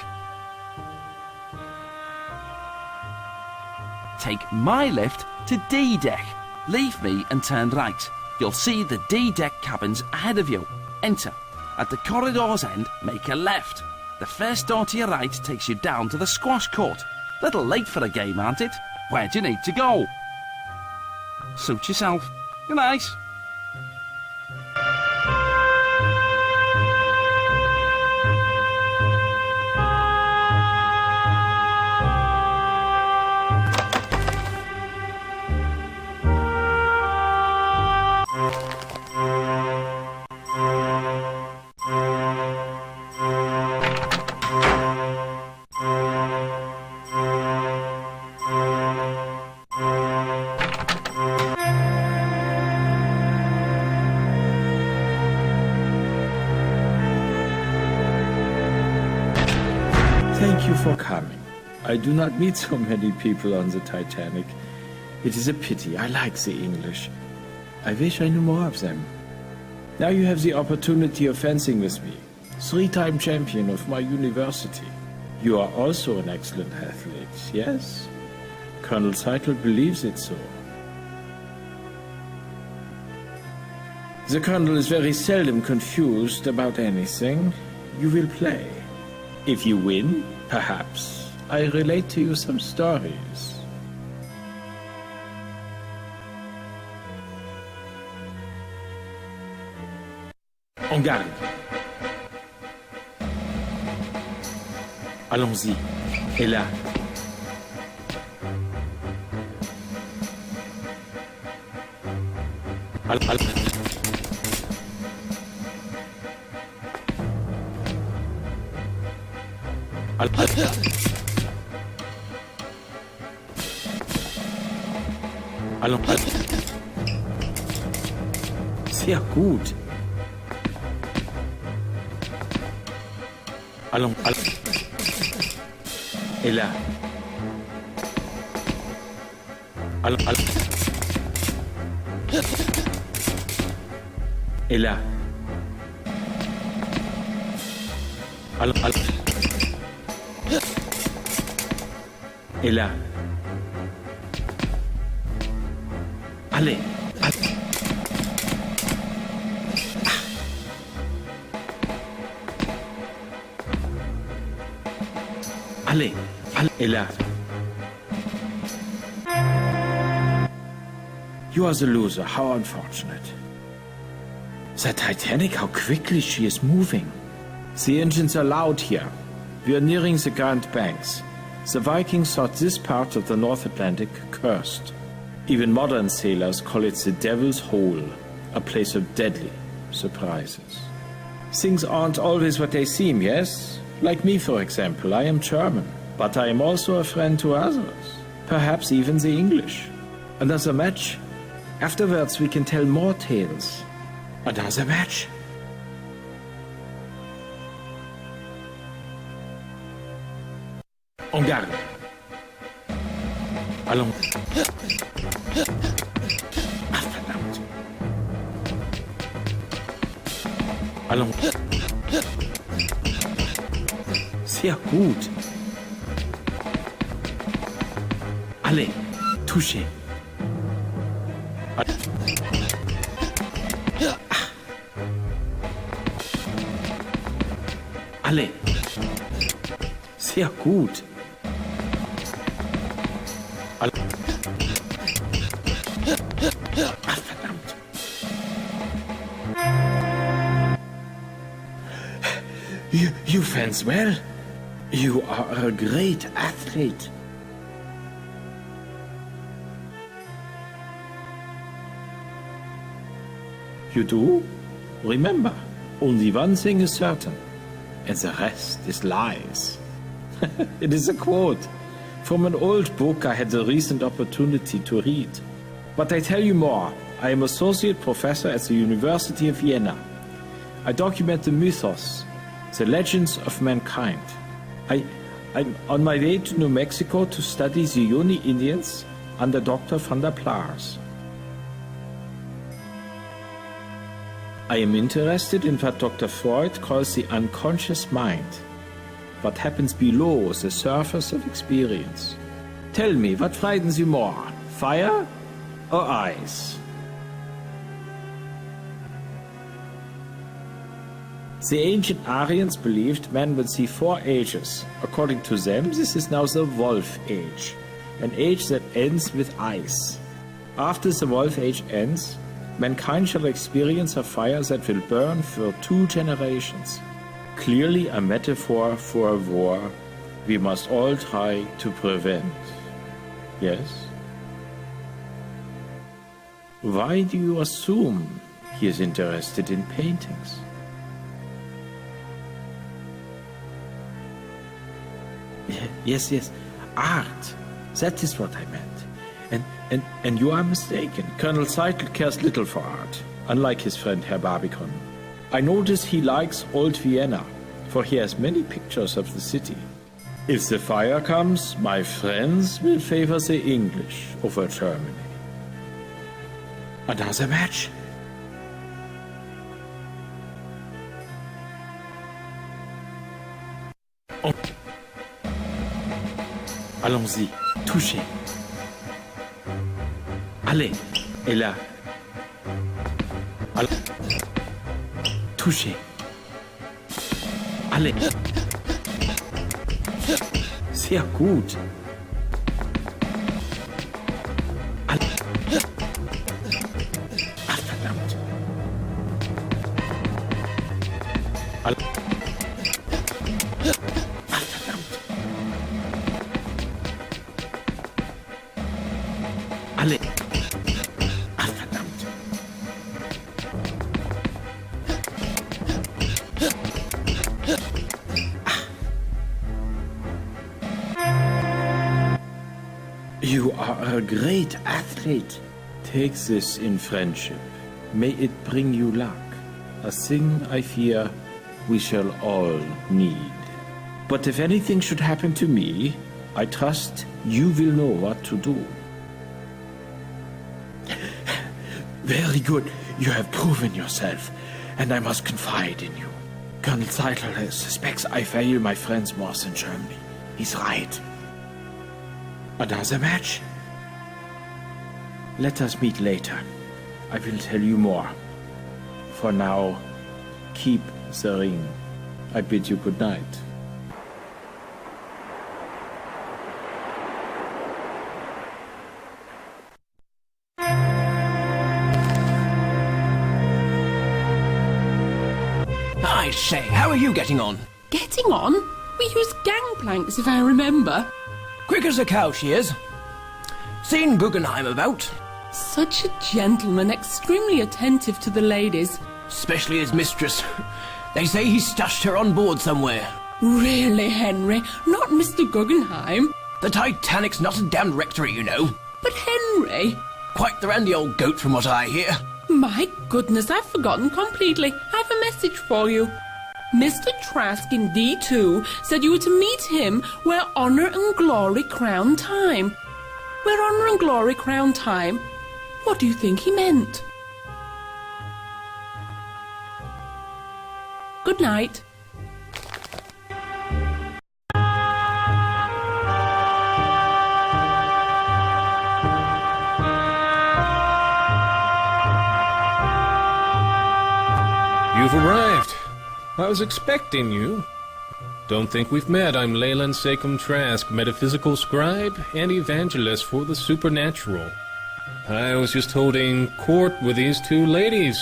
Take my lift to D-deck. Leave me and turn right. You'll see the D-deck cabins ahead of you. Enter. At the corridor's end, make a left. The first door to your right takes you down to the squash court. Little late for a game, aren't it? Where do you need to go? Suit yourself. Good night. Thank you for coming. I do not meet so many people on the Titanic. It is a pity. I like the English. I wish I knew more of them. Now you have the opportunity of fencing with me. 3-time champion of my university. You are also an excellent athlete, yes? Colonel Seitel believes it so. The Colonel is very seldom confused about anything. You will play. If you win, perhaps, I relate to you some stories. En garde. Allons-y. Et là. Allons. Sehr gut. Allons, Et là. Allons. Et là. Allons. Et là. Allez. Allez. Et là. You are the loser. How unfortunate. The Titanic, how quickly she is moving. The engines are loud here. We are nearing the Grand Banks. The Vikings thought this part of the North Atlantic cursed. Even modern sailors call it the Devil's Hole, a place of deadly surprises. Things aren't always what they seem, yes? Like me, for example. I am German, but I am also a friend to others. Perhaps even the English. Another match? Afterwards we can tell more tales. Another match? En garde. Allons. Ah, verdammt. Allons. Sehr gut. Allez, touchez. Allez. Sehr gut. Ach, verdammt. You fence well. You are a great athlete. You do? Remember, only one thing is certain, and the rest is lies. It is a quote from an old book I had the recent opportunity to read. But I tell you more. I am associate professor at the University of Vienna. I document the mythos, the legends of mankind. I'm on my way to New Mexico to study the Yoni Indians under Dr. van der Plaars. I am interested in what Dr. Freud calls the unconscious mind, what happens below the surface of experience. Tell me, what frightens you more, fire or ice? The ancient Aryans believed man would see 4 ages. According to them, this is now the Wolf Age, an age that ends with ice. After the Wolf Age ends, mankind shall experience a fire that will burn for 2 generations. Clearly a metaphor for a war we must all try to prevent. Yes? Why do you assume he is interested in paintings? Yes, art. That is what I meant. And you are mistaken. Colonel Seidel cares little for art, unlike his friend Herr Barbicon. I notice he likes old Vienna, for he has many pictures of the city. If the fire comes, my friends will favor the English over Germany. Another match? Oh. Allons-y, touchez. Allez, et là. Allons. Touchez. Allez. Sehr gut. Allez. Ach, verdammt. Allez. Ach, verdammt. Allez. Ach, verdammt. You are a great athlete. Take this in friendship. May it bring you luck, a thing I fear we shall all need. But if anything should happen to me, I trust you will know what to do. Very good. You have proven yourself, and I must confide in you. Colonel Zeitler suspects I fail my friends more in Germany. He's right. Another match? Let us meet later. I will tell you more. For now, keep the ring. I bid you good night. I say, how are you getting on? Getting on? We used gangplanks, if I remember. Quick as a cow, she is. Seen Guggenheim about? Such a gentleman, extremely attentive to the ladies. Especially his mistress. They say he stashed her on board somewhere. Really, Henry? Not Mr. Guggenheim? The Titanic's not a damned rectory, you know. But Henry... Quite the randy old goat from what I hear. My goodness, I've forgotten completely. I have a message for you. Mr. Trask in D2 said you were to meet him where honour and glory crown time. Where honour and glory crown time? What do you think he meant? Good night. You've arrived. I was expecting you. Don't think we've met. I'm Leyland Sekum Trask, metaphysical scribe and evangelist for the supernatural. I was just holding court with these two ladies.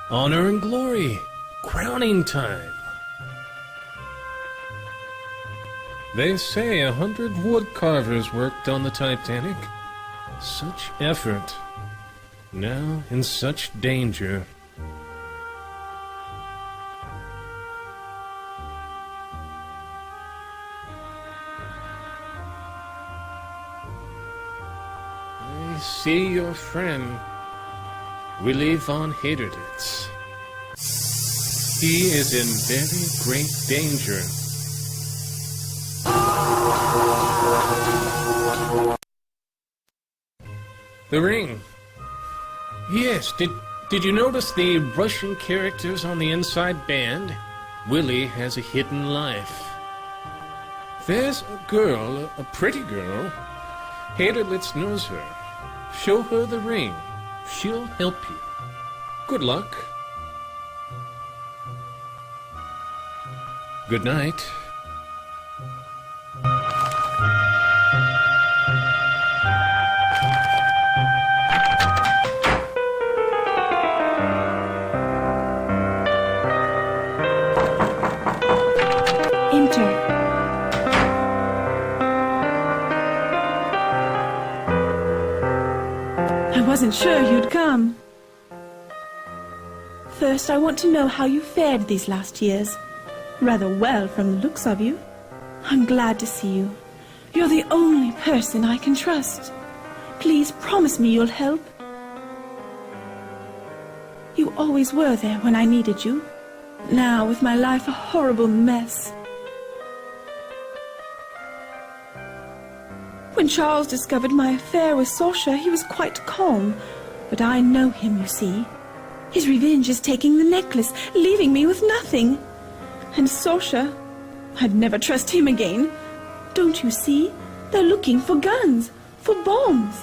Honor and glory. Crowning time. They say 100 wood carvers worked on the Titanic. Such effort. Now in such danger. See your friend, Willy von Haderlitz. He is in very great danger. The ring. Yes, did you notice the Russian characters on the inside band? Willy has a hidden life. There's a girl, a pretty girl. Haderlitz knows her. Show her the ring. She'll help you. Good luck. Good night. Enter. I wasn't sure you'd come. First, I want to know how you fared these last years. Rather well from the looks of you. I'm glad to see you. You're the only person I can trust. Please promise me you'll help. You always were there when I needed you. Now, with my life a horrible mess. When Charles discovered my affair with Sasha, he was quite calm. But I know him, you see. His revenge is taking the necklace, leaving me with nothing. And Sasha, I'd never trust him again. Don't you see? They're looking for guns, for bombs.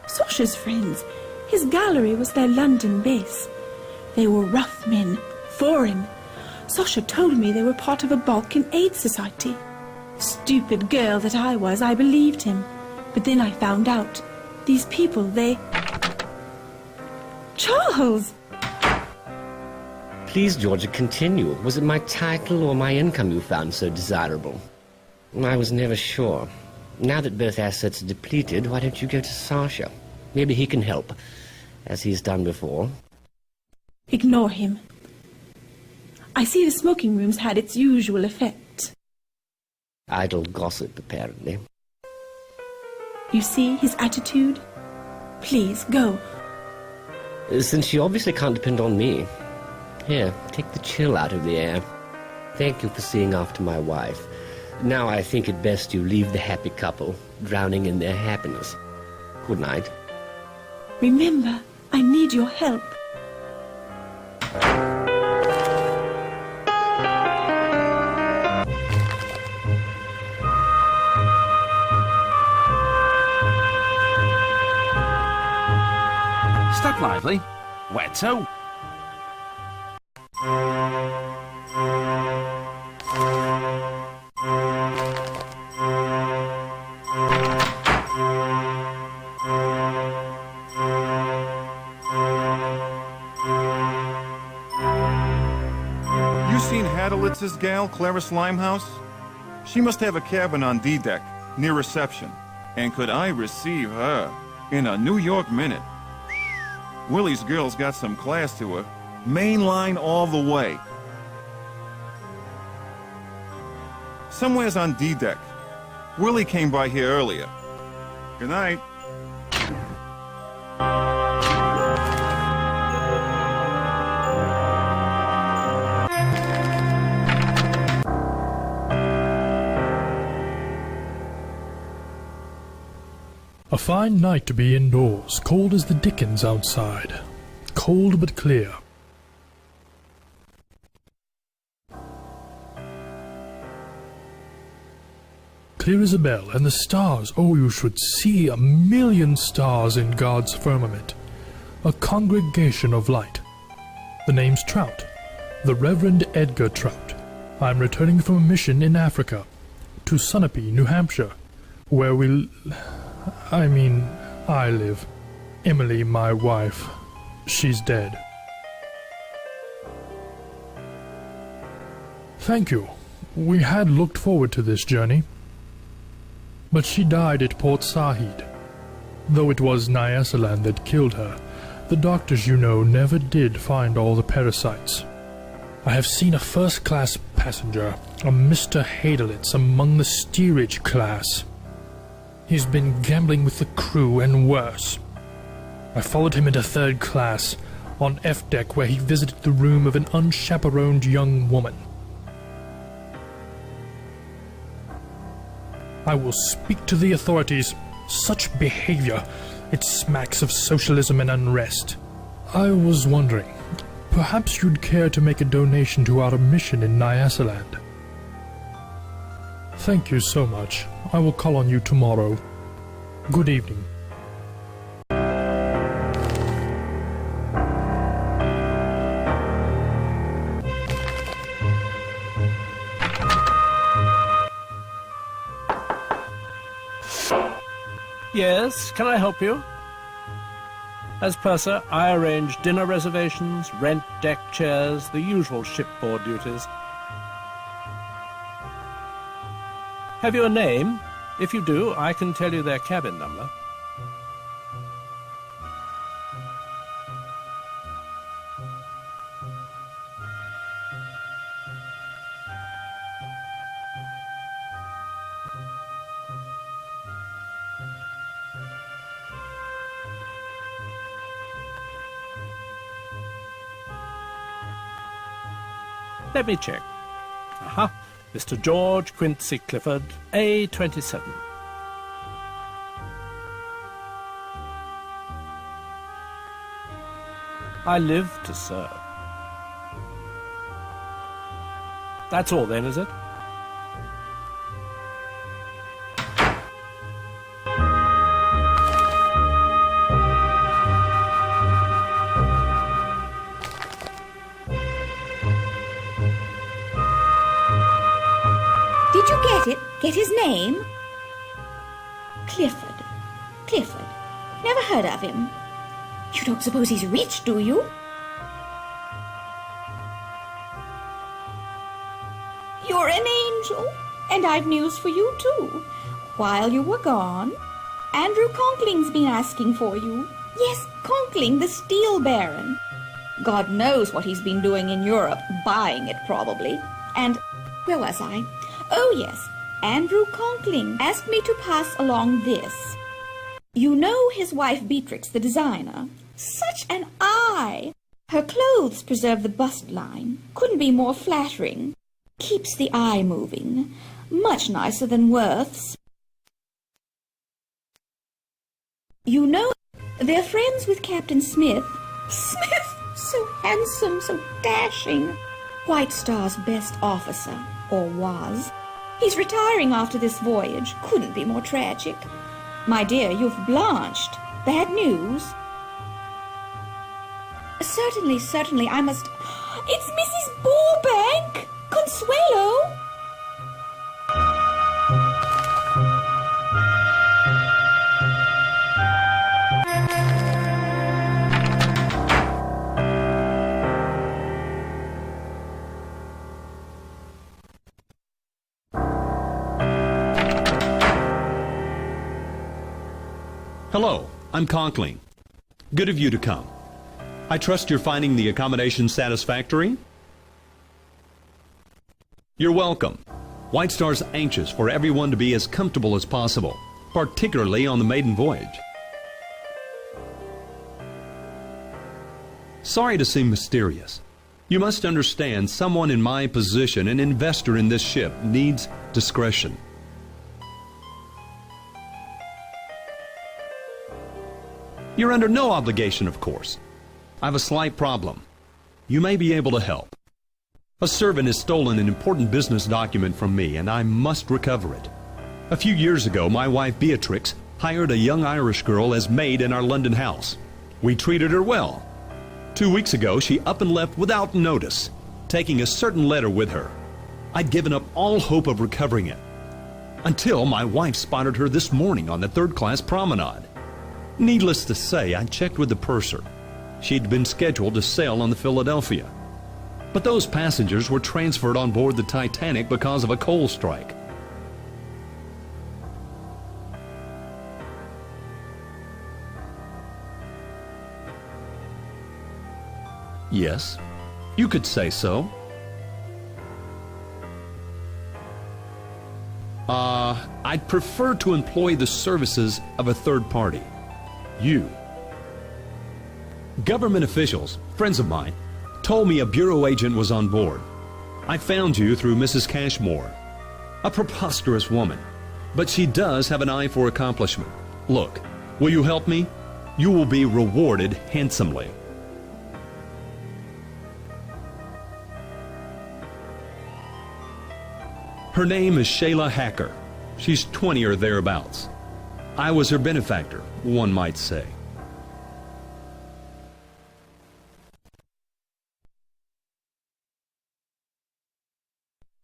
Sasha's friends, his gallery was their London base. They were rough men, foreign. Sasha told me they were part of a Balkan aid society. Stupid girl that I was, I believed him. But then I found out. These people, they... Charles! Please, Georgia, continue. Was it my title or my income you found so desirable? I was never sure. Now that both assets are depleted, why don't you go to Sasha? Maybe he can help, as he's done before. Ignore him. I see the smoking room's had its usual effect. Idle gossip, apparently. You see his attitude? Please, go. Since you obviously can't depend on me, here, take the chill out of the air. Thank you for seeing after my wife. Now I think it best you leave the happy couple, drowning in their happiness. Good night. Remember, I need your help. Step lively. Wetto. You seen Hadalitz's gal, Clarice Limehouse? She must have a cabin on D-deck, near reception. And could I receive her in a New York minute? Willy's girl's got some class to her. Mainline all the way. Somewhere's on D-deck. Willy came by here earlier. Good night. A fine night to be indoors, cold as the dickens outside. Cold but clear. Clear as a bell, and the stars, oh, you should see 1,000,000 stars in God's firmament. A congregation of light. The name's Trout, the Reverend Edgar Trout. I'm returning from a mission in Africa, to Sunapee, New Hampshire, where I live. Emily, my wife, she's dead. Thank you. We had looked forward to this journey. But she died at Port Said. Though it was Nyasaland that killed her, the doctors, you know, never did find all the parasites. I have seen a first-class passenger, a Mr. Hadalitz, among the steerage class. He's been gambling with the crew and worse. I followed him into third class, on F deck, where he visited the room of an unchaperoned young woman. I will speak to the authorities. Such behavior, it smacks of socialism and unrest. I was wondering, perhaps you'd care to make a donation to our mission in Nyasaland. Thank you so much. I will call on you tomorrow. Good evening. Yes, can I help you? As purser, I arrange dinner reservations, rent deck chairs, the usual shipboard duties. Have you a name? If you do, I can tell you their cabin number. Let me check. Aha. Mr. George Quincy Clifford, A27. I live to serve. That's all then, is it? Did you get it? Get his name? Clifford. Clifford. Never heard of him. You don't suppose he's rich, do you? You're an angel, and I've news for you, too. While you were gone, Andrew Conkling's been asking for you. Yes, Conkling, the steel baron. God knows what he's been doing in Europe, buying it probably. And where was I? Oh, yes, Andrew Conkling asked me to pass along this. You know his wife Beatrix, the designer. Such an eye! Her clothes preserve the bust line. Couldn't be more flattering. Keeps the eye moving. Much nicer than Worth's. You know, they're friends with Captain Smith. Smith! So handsome, so dashing. White Star's best officer, or was. He's retiring after this voyage. Couldn't be more tragic. My dear, you've blanched. Bad news? Certainly, certainly, I must... It's Mrs. Burbank! Consuelo! Hello, I'm Conkling. Good of you to come. I trust you're finding the accommodation satisfactory? You're welcome. White Star's anxious for everyone to be as comfortable as possible, particularly on the maiden voyage. Sorry to seem mysterious. You must understand someone in my position, an investor in this ship, needs discretion. You're under no obligation, of course. I have a slight problem. You may be able to help. A servant has stolen an important business document from me, and I must recover it. A few years ago, my wife Beatrix hired a young Irish girl as maid in our London house. We treated her well. 2 weeks ago, she up and left without notice, taking a certain letter with her. I'd given up all hope of recovering it, until my wife spotted her this morning on the third-class promenade. Needless to say, I checked with the purser. She'd been scheduled to sail on the Philadelphia. But those passengers were transferred on board the Titanic because of a coal strike. Yes, you could say so. I'd prefer to employ the services of a third party. You. Government officials, friends of mine, told me a bureau agent was on board. I found you through Mrs. Cashmore. A preposterous woman, but she does have an eye for accomplishment. Look, will you help me? You will be rewarded handsomely. Her name is Shayla Hacker. She's 20 or thereabouts. I was her benefactor, one might say.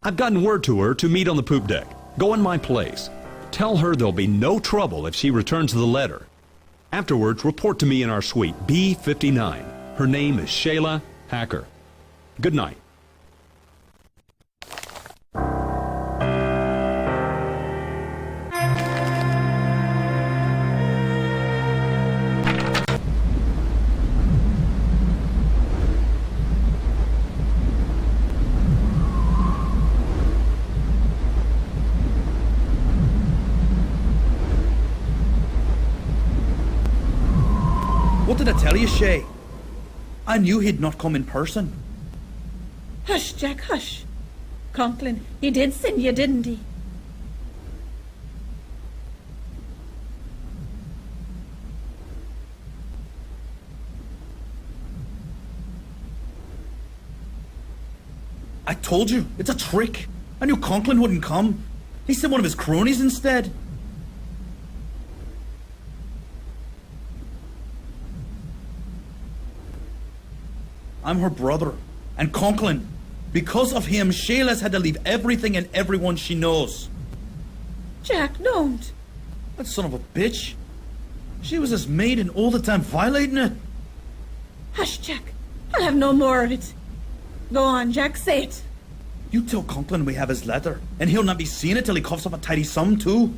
I've gotten word to her to meet on the poop deck. Go in my place. Tell her there'll be no trouble if she returns the letter. Afterwards, report to me in our suite, B59. Her name is Shayla Hacker. Good night. What did I tell you, Shay? I knew he'd not come in person. Hush, Jack, hush. Conklin, he did send you, didn't he? I told you, it's a trick. I knew Conklin wouldn't come. He sent one of his cronies instead. I'm her brother, and Conklin. Because of him, Shayla's had to leave everything and everyone she knows. Jack, don't. That son of a bitch. She was his maid and all the time violating it. Hush, Jack. I'll have no more of it. Go on, Jack, say it. You tell Conklin we have his letter, and he'll not be seeing it till he coughs up a tidy sum, too.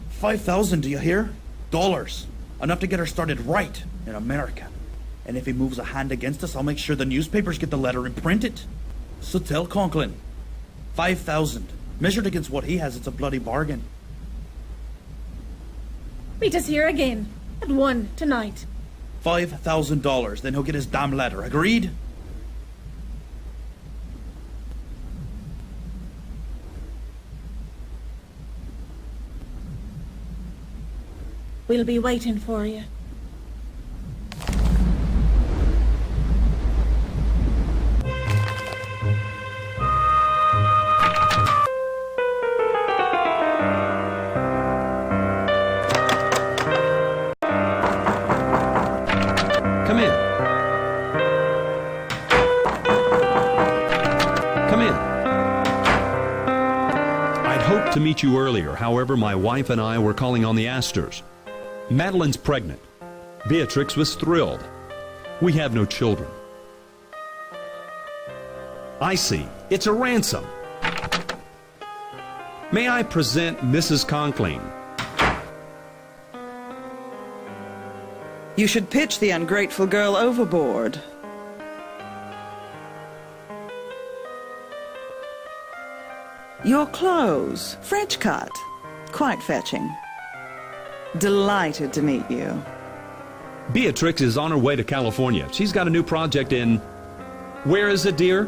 5,000, do you hear? Dollars. Enough to get her started right in America. And if he moves a hand against us, I'll make sure the newspapers get the letter and print it. So tell Conklin. 5,000. Measured against what he has, it's a bloody bargain. Meet us here again. At 1 tonight. $5,000, then he'll get his damn letter. Agreed? We'll be waiting for you. Come in. Come in. I'd hoped to meet you earlier. However, my wife and I were calling on the Astors. Madeline's pregnant. Beatrix was thrilled. We have no children. I see. It's a ransom. May I present Mrs. Conkling? You should pitch the ungrateful girl overboard. Your clothes, French cut, quite fetching. Delighted to meet you. Beatrix is on her way to California. She's got a new project in... Where is it, dear?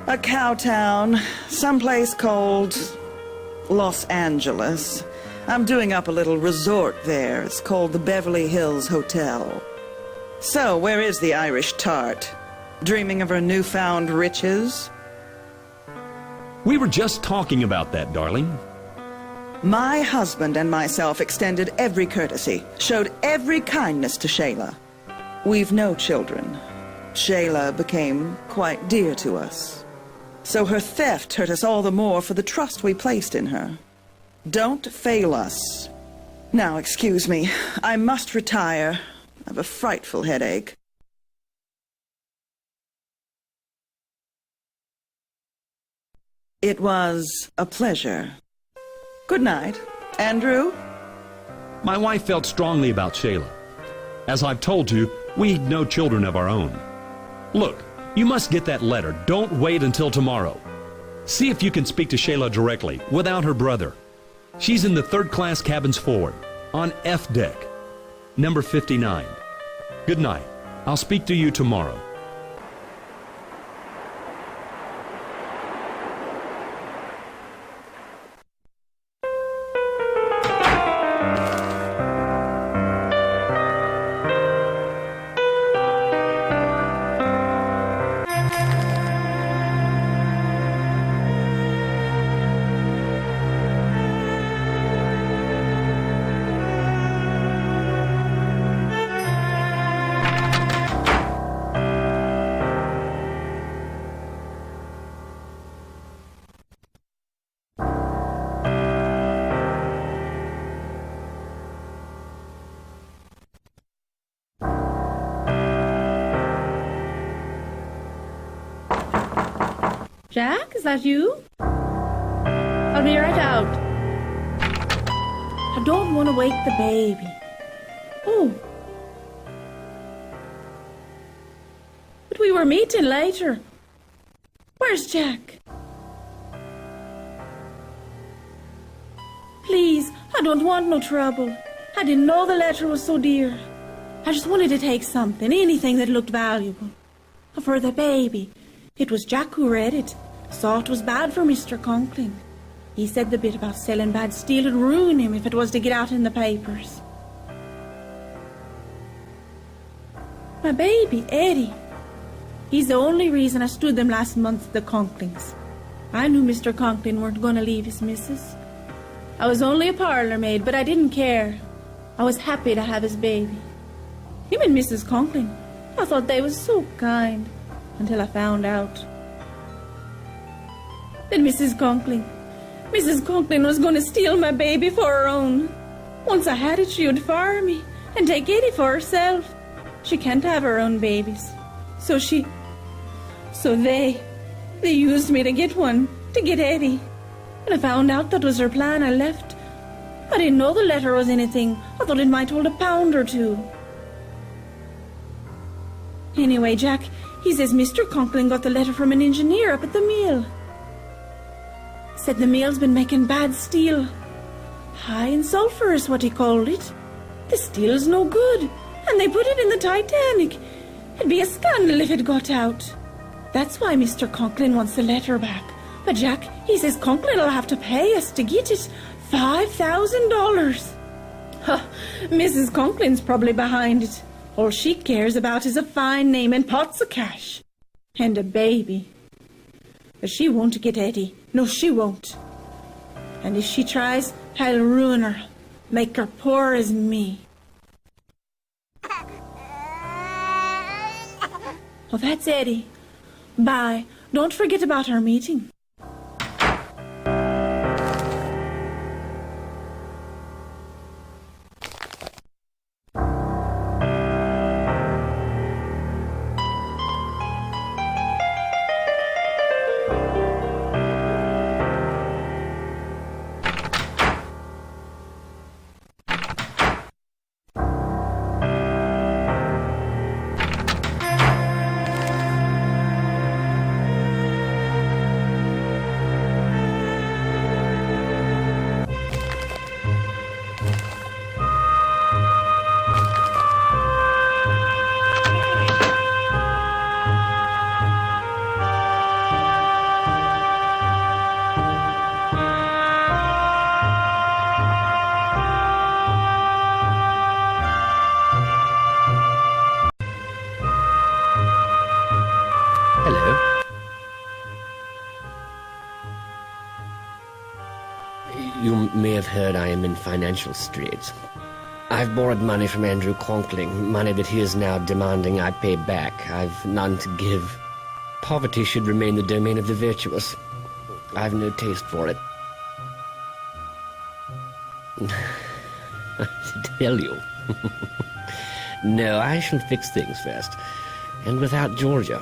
A cow town, someplace called Los Angeles. I'm doing up a little resort there. It's called the Beverly Hills Hotel. So, where is the Irish tart? Dreaming of her newfound riches? We were just talking about that, darling. My husband and myself extended every courtesy, showed every kindness to Shayla. We've no children. Shayla became quite dear to us. So her theft hurt us all the more for the trust we placed in her. Don't fail us. Now, excuse me, I must retire. I have a frightful headache. It was a pleasure. Good night. Andrew? My wife felt strongly about Shayla. As I've told you, we had no children of our own. Look, you must get that letter. Don't wait until tomorrow. See if you can speak to Shayla directly, without her brother. She's in the third-class cabins forward, on F deck, number 59. Good night. I'll speak to you tomorrow. Jack, is that you? I'll be right out. I don't want to wake the baby. Oh. But we were meeting later. Where's Jack? Please, I don't want no trouble. I didn't know the letter was so dear. I just wanted to take something, anything that looked valuable. For the baby. It was Jack who read it. Saw it was bad for Mr. Conkling. He said the bit about selling bad steel would ruin him if it was to get out in the papers. My baby, Eddie. He's the only reason I stood them last month, the Conklings. I knew Mr. Conkling weren't going to leave his missus. I was only a parlour maid, but I didn't care. I was happy to have his baby. Him and Mrs. Conkling, I thought they was so kind, until I found out. Then Mrs. Conkling was going to steal my baby for her own. Once I had it, she would fire me and take Eddie for herself. She can't have her own babies. So they used me to get one, to get Eddie. When I found out that was her plan, I left. I didn't know the letter was anything. I thought it might hold £1 or $2. Anyway, Jack, he says Mr. Conkling got the letter from an engineer up at the mill. Said the mill's been making bad steel. High in sulfur is what he called it. The steel's no good, and they put it in the Titanic. It'd be a scandal if it got out. That's why Mr. Conkling wants the letter back. But Jack, he says Conkling'll have to pay us to get it. $5,000. Huh, Mrs. Conkling's probably behind it. All she cares about is a fine name and pots of cash. And a baby. But she won't get Eddie. No, she won't. And if she tries, I'll ruin her. Make her poor as me. Well, that's Eddie. Bye. Don't forget about our meeting. You may have heard I am in financial straits. I've borrowed money from Andrew Conkling, money that he is now demanding I pay back. I've none to give. Poverty should remain the domain of the virtuous. I've no taste for it. I tell you. No, I shall fix things first. And without Georgia.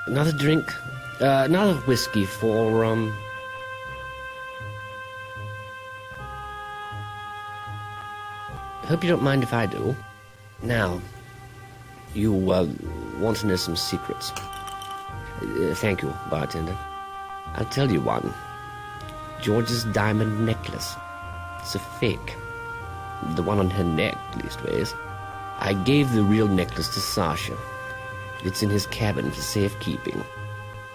Another drink? Another whiskey for, Hope you don't mind if I do. Now, you, want to know some secrets. Thank you, bartender. I'll tell you one. George's diamond necklace. It's a fake. The one on her neck, leastways. I gave the real necklace to Sasha. It's in his cabin for safekeeping.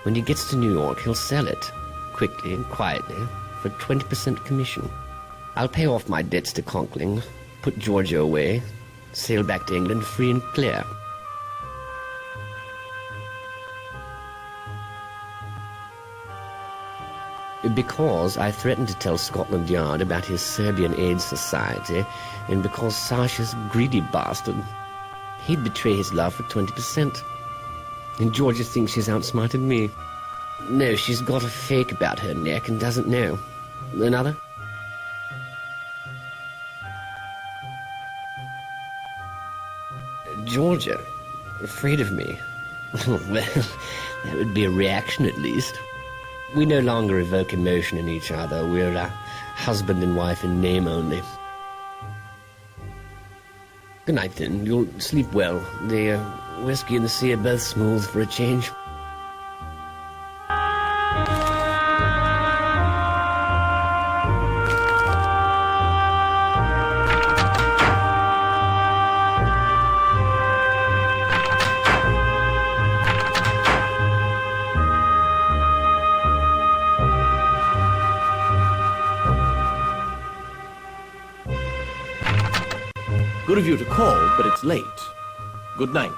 When he gets to New York, he'll sell it, quickly and quietly, for 20% commission. I'll pay off my debts to Conkling, put Georgia away, sail back to England free and clear. Because I threatened to tell Scotland Yard about his Serbian Aid Society, and because Sasha's a greedy bastard, he'd betray his love for 20%. And Georgia thinks she's outsmarted me. No, she's got a fake about her neck and doesn't know. Another? Georgia, afraid of me. Well, that would be a reaction at least. We no longer evoke emotion in each other. We're husband and wife in name only. Good night, then. You'll sleep well. The whiskey and the sea are both smooth for a change. Good of you to call, but it's late. Good night.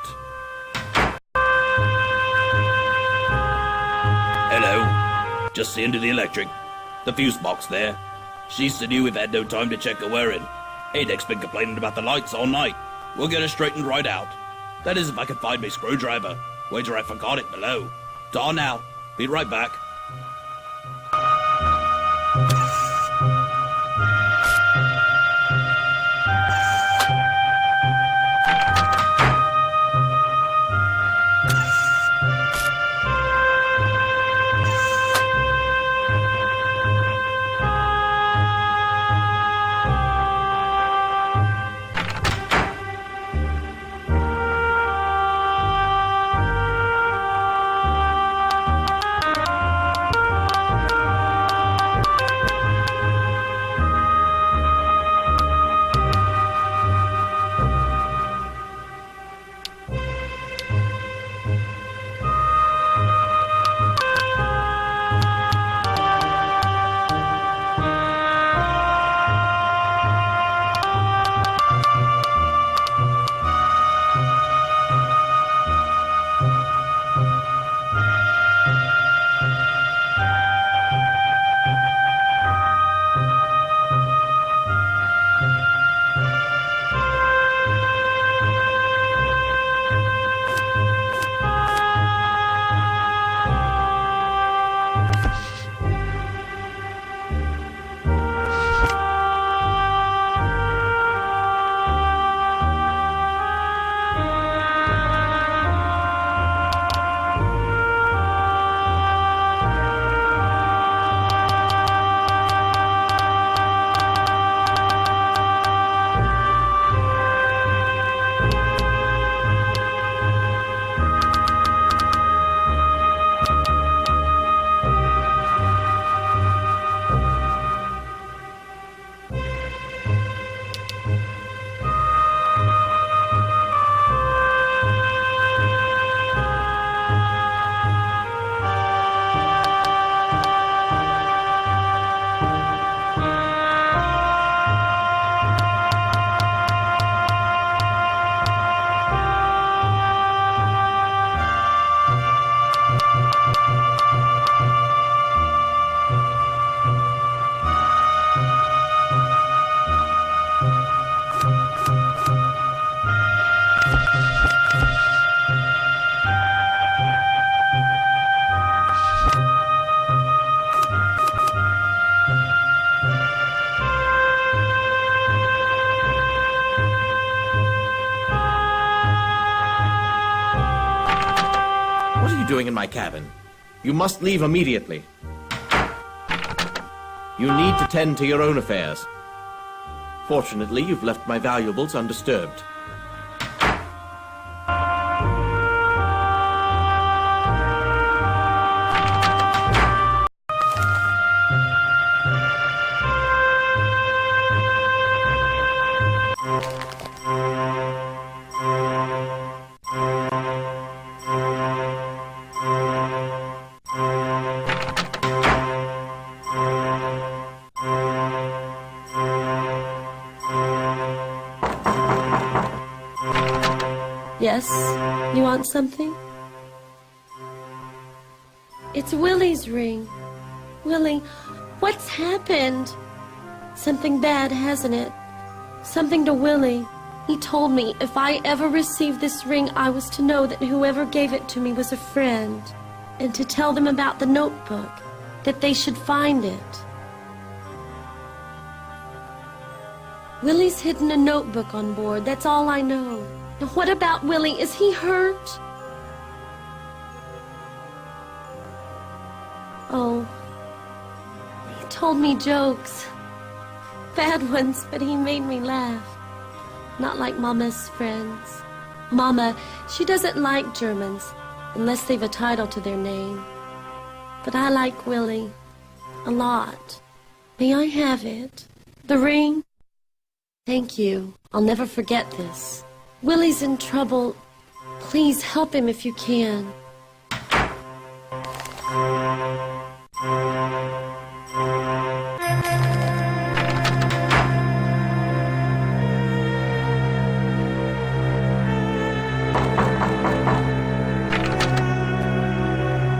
Hello. Just seeing to the electric. The fuse box there. She said we've had no time to check her wearing. Adek's been complaining about the lights all night. We'll get her straightened right out. That is if I can find my screwdriver. Wager I forgot it below. Ta now. Be right back. you doing in my cabin? You must leave immediately. You need to tend to your own affairs. Fortunately, you've left my valuables undisturbed. Yes? You want something? It's Willy's ring. Willy, what's happened? Something bad, hasn't it? Something to Willy. He told me if I ever received this ring, I was to know that whoever gave it to me was a friend, and to tell them about the notebook, that they should find it. Willy's hidden a notebook on board, that's all I know. Now what about Willy? Is he hurt? Oh, he told me jokes. Bad ones, but he made me laugh. Not like Mama's friends. Mama, she doesn't like Germans, unless they've a title to their name. But I like Willy. A lot. May I have it? The ring? Thank you. I'll never forget this. Willy's in trouble. Please help him if you can.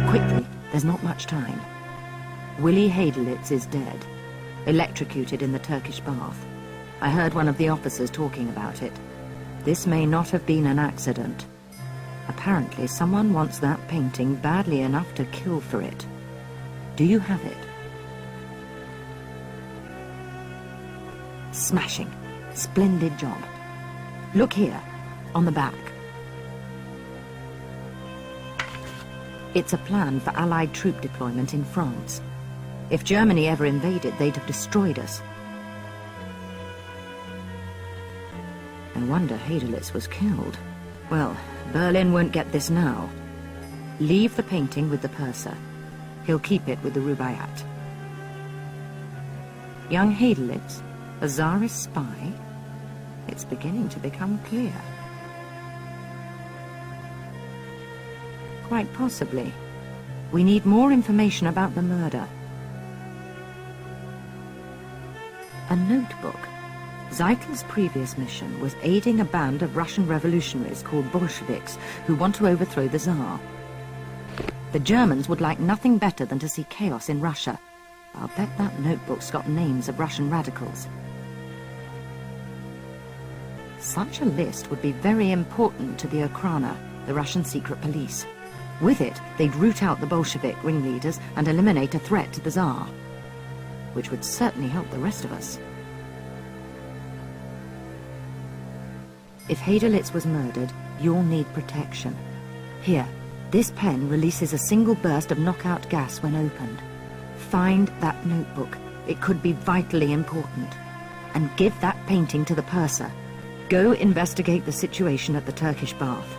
Quickly, there's not much time. Willy Hadelitz is dead, electrocuted in the Turkish bath. I heard one of the officers talking about it. This may not have been an accident. Apparently, someone wants that painting badly enough to kill for it. Do you have it? Smashing. Splendid job. Look here, on the back. It's a plan for Allied troop deployment in France. If Germany ever invaded, they'd have destroyed us. No wonder Hadelitz was killed. Well, Berlin won't get this now. Leave the painting with the purser. He'll keep it with the Rubaiyat. Young Hadelitz, a Tsarist spy? It's beginning to become clear. Quite possibly. We need more information about the murder. A notebook. Zeitel's previous mission was aiding a band of Russian revolutionaries called Bolsheviks who want to overthrow the Tsar. The Germans would like nothing better than to see chaos in Russia. I'll bet that notebook's got names of Russian radicals. Such a list would be very important to the Okhrana, the Russian secret police. With it, they'd root out the Bolshevik ringleaders and eliminate a threat to the Tsar, which would certainly help the rest of us. If Hadelitz was murdered, you'll need protection. Here, this pen releases a single burst of knockout gas when opened. Find that notebook. It could be vitally important. And give that painting to the purser. Go investigate the situation at the Turkish bath.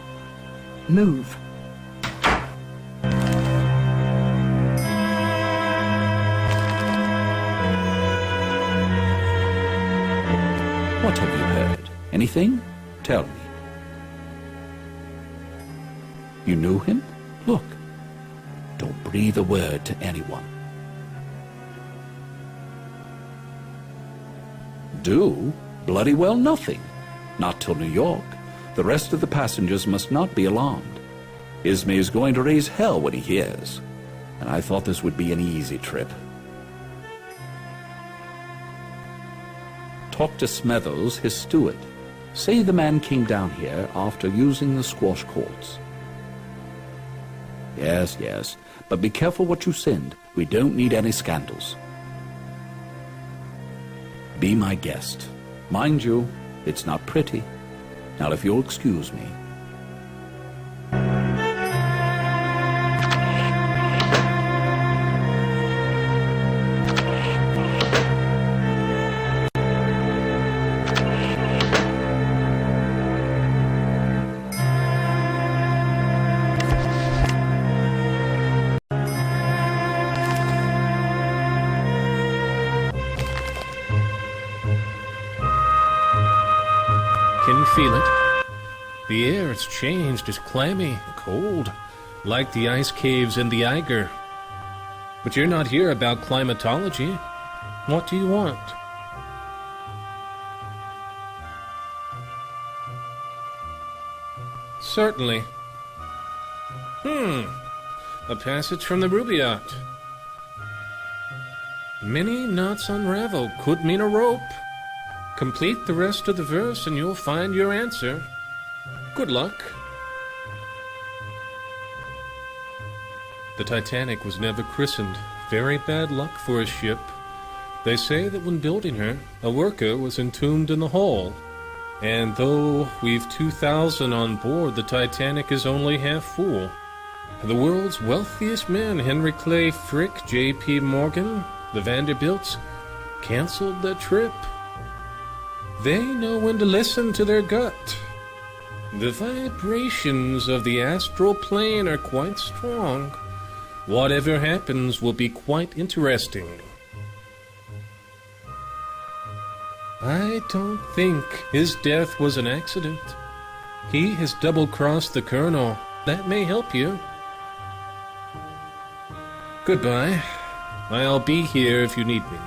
Move. What have you heard? Anything? Tell me. You knew him? Look. Don't breathe a word to anyone. Do? Bloody well nothing. Not till New York. The rest of the passengers must not be alarmed. Ismay is going to raise hell when he hears. And I thought this would be an easy trip. Talk to Smethers, his steward. Say the man came down here after using the squash courts. Yes, yes, but be careful what you send. We don't need any scandals. Be my guest. Mind you, it's not pretty. Now, if you'll excuse me. feel it? The air has changed. It's clammy, cold, like the ice caves in the Eiger. But you're not here about climatology. What do you want? Certainly. A passage from the Rubaiyat. Many knots unravel could mean a rope. Complete the rest of the verse and you'll find your answer. Good luck. The Titanic was never christened. Very bad luck for a ship. They say that when building her, a worker was entombed in the hull. And though we've 2,000 on board, the Titanic is only half full. The world's wealthiest men, Henry Clay Frick, J.P. Morgan, the Vanderbilts, canceled their trip. They know when to listen to their gut. The vibrations of the astral plane are quite strong. Whatever happens will be quite interesting. I don't think his death was an accident. He has double-crossed the Colonel. That may help you. Goodbye. I'll be here if you need me.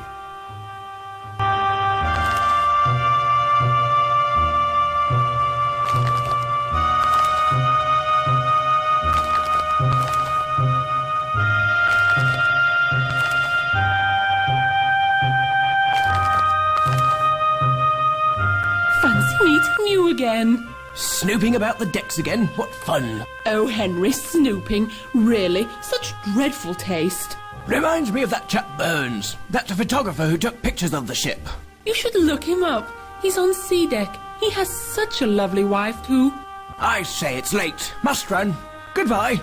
Fancy meeting you again. Snooping about the decks again? What fun. Oh, Henry, snooping. Really? Such dreadful taste. Reminds me of that chap Burns. That's a photographer who took pictures of the ship. You should look him up. He's on sea deck. He has such a lovely wife, too. I say it's late. Must run. Goodbye.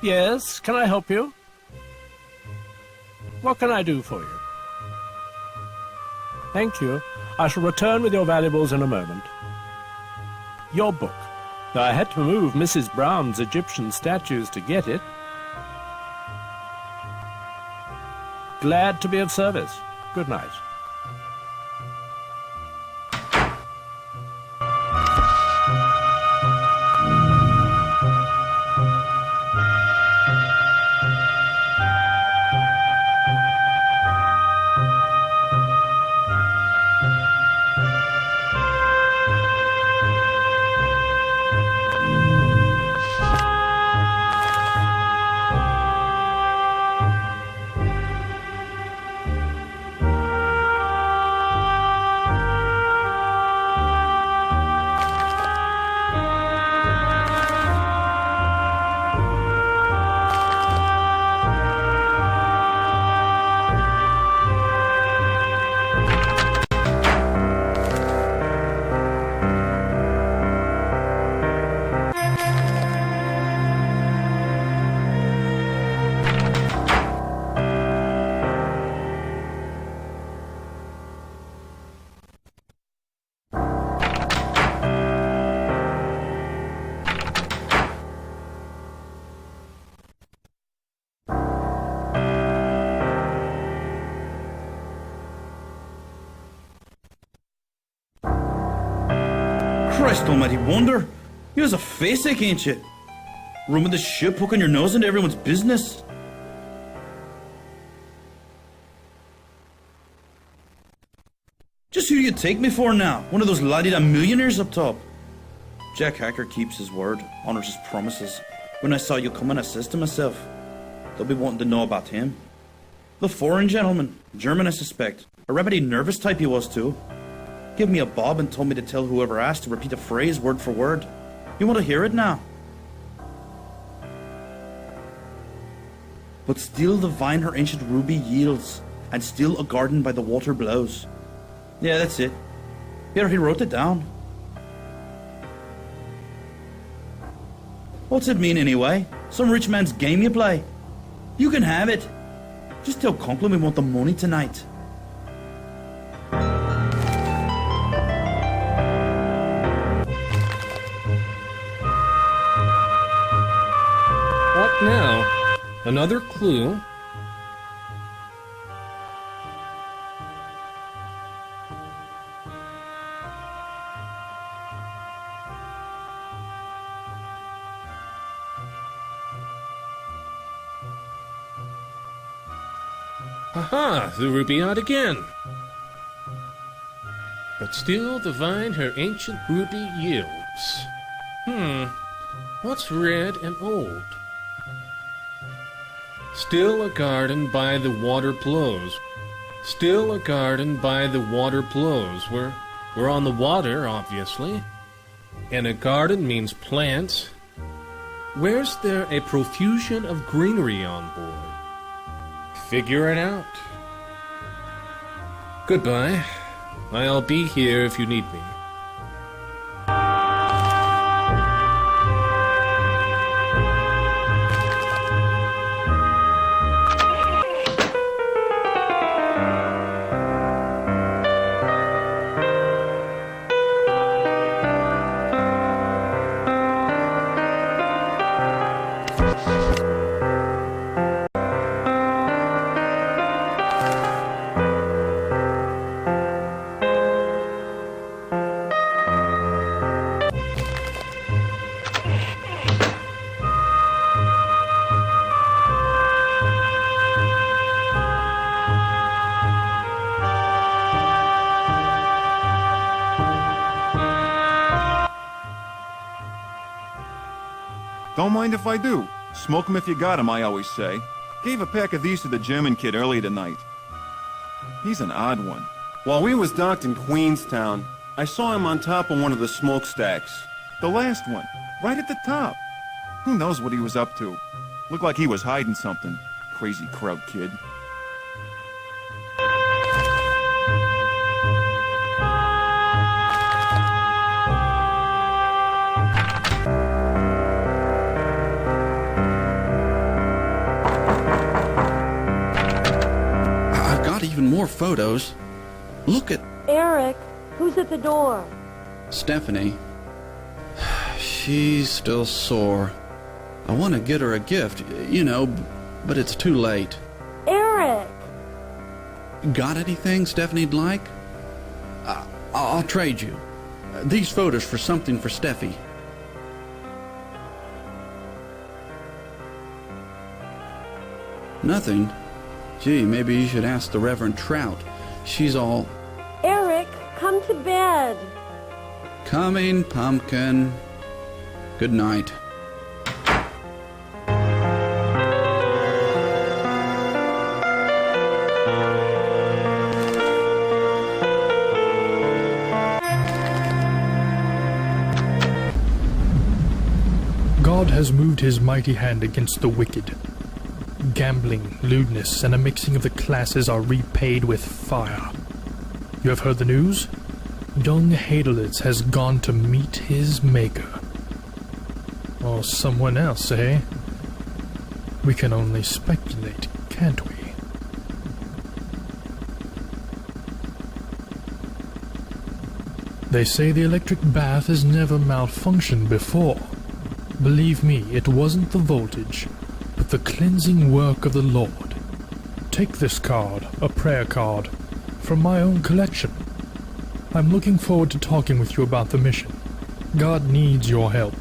Yes, can I help you? What can I do for you? Thank you. I shall return with your valuables in a moment. Your book. I had to move Mrs. Brown's Egyptian statues to get it. Glad to be of service. Good night. Christ almighty wonder. You was a face-ache, ain't you? Rooming the ship, hooking your nose into everyone's business. Just who do you take me for now? One of those la-di-da millionaires up top? Jack Hacker keeps his word, honors his promises. When I saw you coming, I says to myself, they'll be wanting to know about him. The foreign gentleman, German I suspect. A remedy nervous type he was too. Gave me a bob and told me to tell whoever asked to repeat a phrase word for word. You want to hear it now? But still the vine her ancient ruby yields, and still a garden by the water blows. Yeah, that's it. Here, he wrote it down. What's it mean anyway? Some rich man's game you play? You can have it. Just tell Conkling we want the money tonight. Another clue. Aha! The Rubaiyat again! But still the vine her ancient ruby yields. What's red and old? Still a garden by the water blows. Still a garden by the water blows. We're on the water, obviously. And a garden means plants. Where's there a profusion of greenery on board? Figure it out. Goodbye. I'll be here if you need me. Don't mind if I do. Smoke 'em if you got 'em, I always say. Gave a pack of these to the German kid earlier tonight. He's an odd one. While we was docked in Queenstown, I saw him on top of one of the smokestacks. The last one, right at the top. Who knows what he was up to? Looked like he was hiding something. Crazy crowd kid. Even more photos. Look at... Eric, who's at the door? Stephanie. She's still sore. I want to get her a gift, you know, but it's too late. Eric! Got anything Stephanie'd like? I'll trade you. These photos for something for Steffi. Nothing? Gee, maybe you should ask the Reverend Trout. She's all... Eric, come to bed. Coming, pumpkin. Good night. God has moved his mighty hand against the wicked. Gambling, lewdness, and a mixing of the classes are repaid with fire. You have heard the news? Young Hadelitz has gone to meet his maker. Or someone else, eh? We can only speculate, can't we? They say the electric bath has never malfunctioned before. Believe me, it wasn't the voltage, but the cleansing work of the Lord. Take this card, a prayer card, from my own collection. I'm looking forward to talking with you about the mission. God needs your help.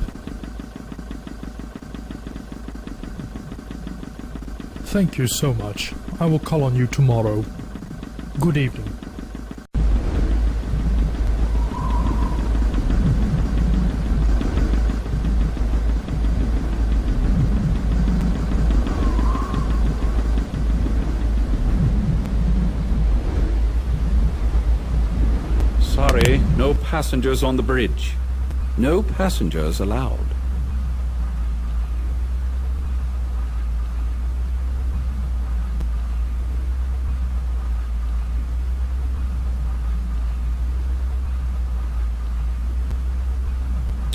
Thank you so much. I will call on you tomorrow. Good evening. Sorry, no passengers on the bridge. No passengers allowed.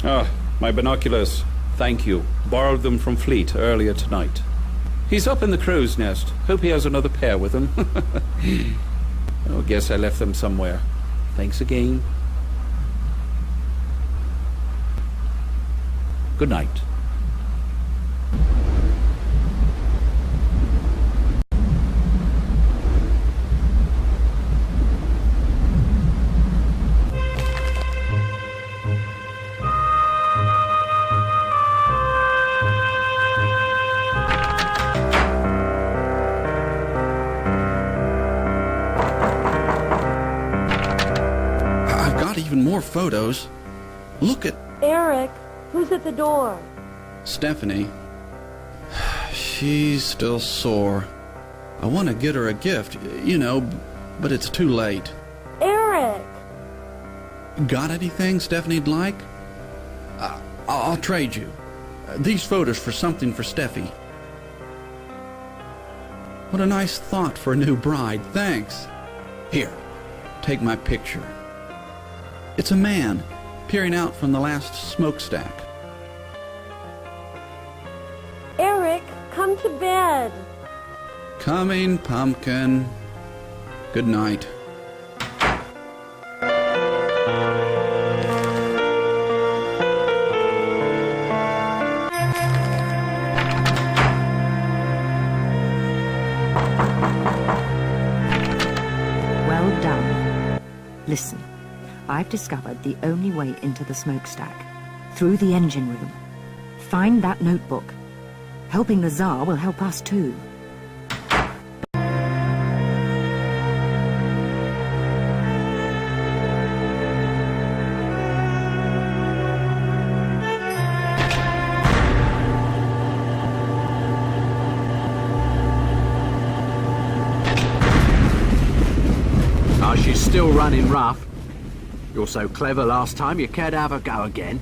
Ah, my binoculars. Thank you. Borrowed them from Fleet earlier tonight. He's up in the crow's nest. Hope he has another pair with him. Oh, guess I left them somewhere. Thanks again. Good night. even more photos. Look at... Eric, who's at the door? Stephanie. She's still sore. I want to get her a gift, you know, but it's too late. Eric! Got anything Stephanie'd like? I'll trade you. These photos for something for Steffi. What a nice thought for a new bride. Thanks. Here, take my picture. It's a man peering out from the last smokestack. Eric, come to bed. Coming, pumpkin. Good night. Well done. Listen, I've discovered the only way into the smokestack. Through the engine room. Find that notebook. Helping the Tsar will help us too. Oh, she's still running rough. You're so clever last time, you cared to have a go again.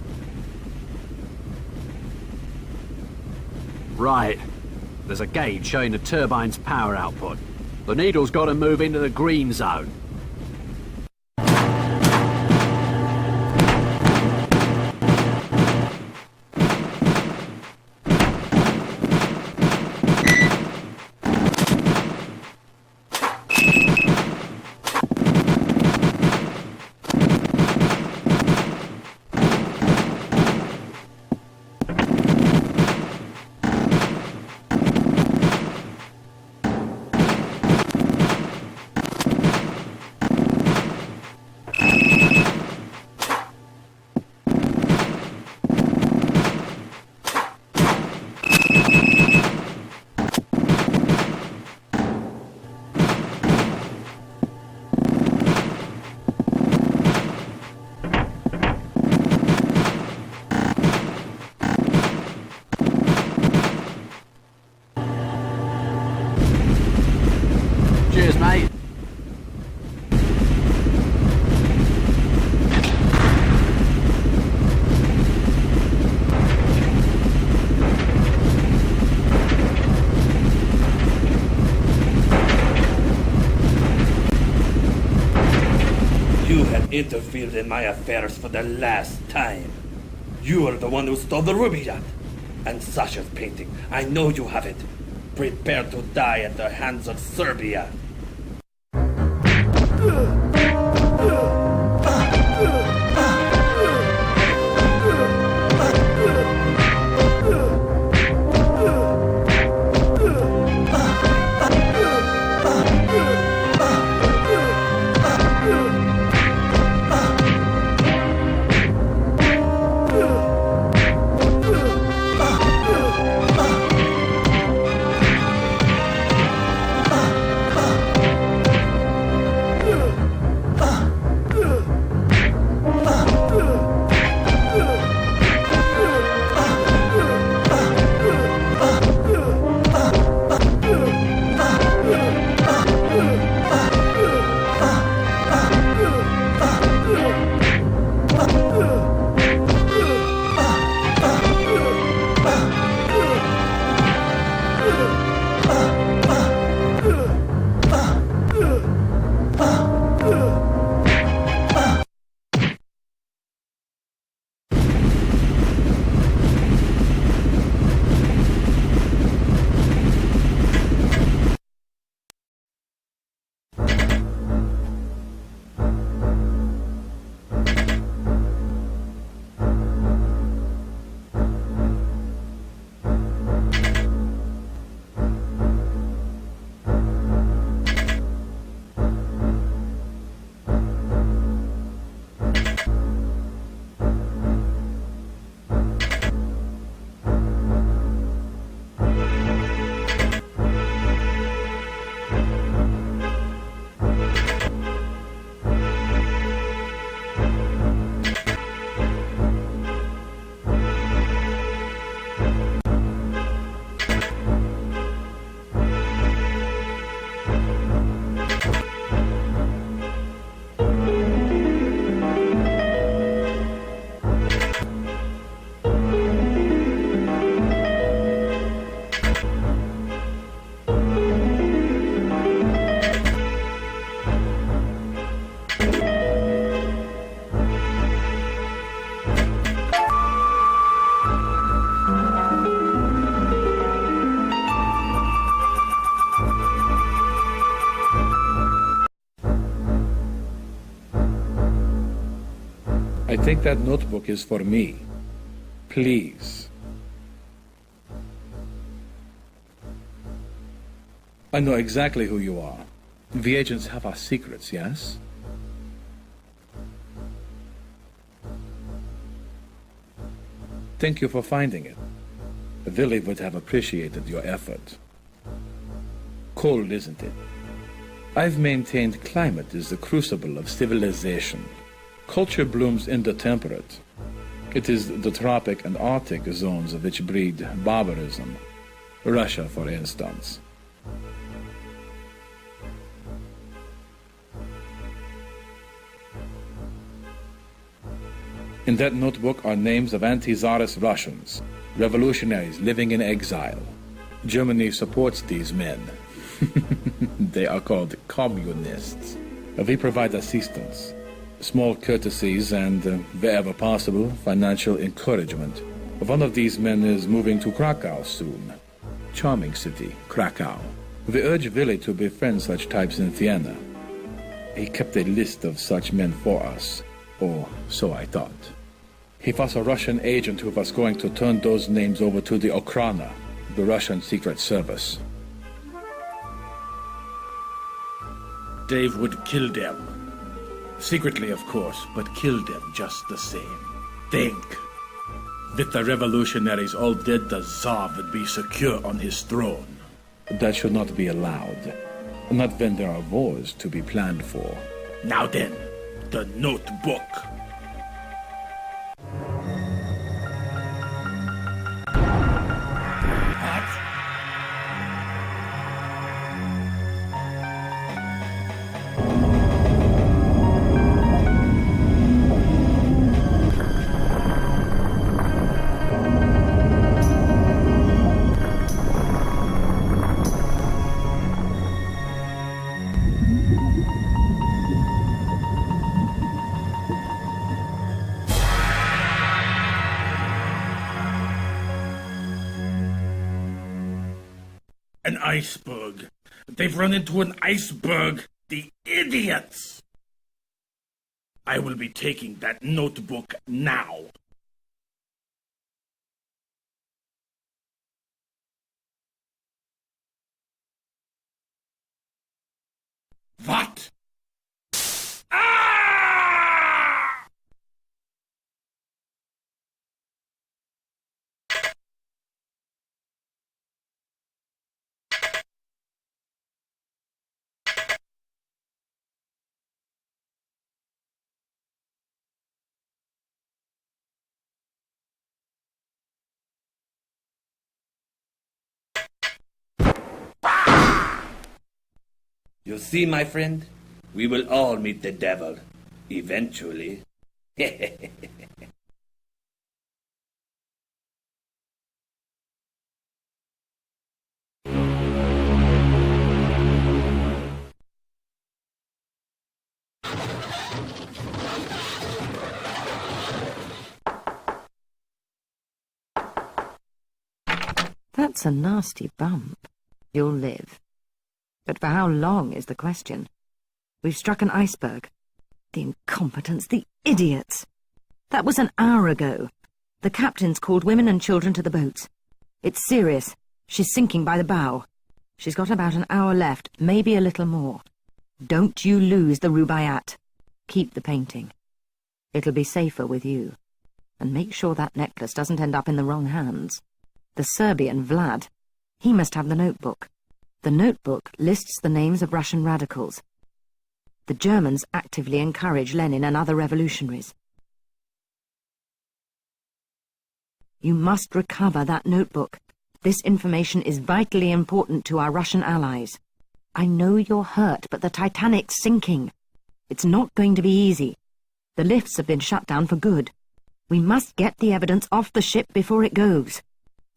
Right. There's a gauge showing the turbine's power output. The needle's got to move into the green zone. Cheers, mate. You have interfered in my affairs for the last time. You are the one who stole the Rubaiyat. And Sasha's painting. I know you have it. Prepare to die at the hands of Serbia. I think that notebook is for me. Please. I know exactly who you are. The agents have our secrets, yes? Thank you for finding it. Willy would have appreciated your effort. Cold, isn't it? I've maintained climate is the crucible of civilization. Culture blooms in the temperate. It is the tropic and Arctic zones which breed barbarism. Russia, for instance. In that notebook are names of anti-Tsarist Russians, revolutionaries living in exile. Germany supports these men. They are called communists. We provide assistance, small courtesies, and, wherever possible, financial encouragement. One of these men is moving to Krakow soon. Charming city, Krakow. We urge Willy to befriend such types in Vienna. He kept a list of such men for us. Or so I thought. He was a Russian agent who was going to turn those names over to the Okhrana, the Russian Secret Service. Dave would kill them. Secretly, of course, but kill them just the same. Think. With the revolutionaries all dead, the Tsar would be secure on his throne. That should not be allowed. Not when there are wars to be planned for. Now then, the notebook. An iceberg. They've run into an iceberg. The idiots! I will be taking that notebook now. What? You see, my friend, we will all meet the devil, eventually. That's a nasty bump. You'll live. But for how long is the question? We've struck an iceberg. The incompetents, the idiots! That was an hour ago. The captain's called women and children to the boats. It's serious. She's sinking by the bow. She's got about an hour left, maybe a little more. Don't you lose the Rubaiyat. Keep the painting. It'll be safer with you. And make sure that necklace doesn't end up in the wrong hands. The Serbian, Vlad, he must have the notebook. The notebook lists the names of Russian radicals. The Germans actively encourage Lenin and other revolutionaries. You must recover that notebook. This information is vitally important to our Russian allies. I know you're hurt, but the Titanic's sinking. It's not going to be easy. The lifts have been shut down for good. We must get the evidence off the ship before it goes.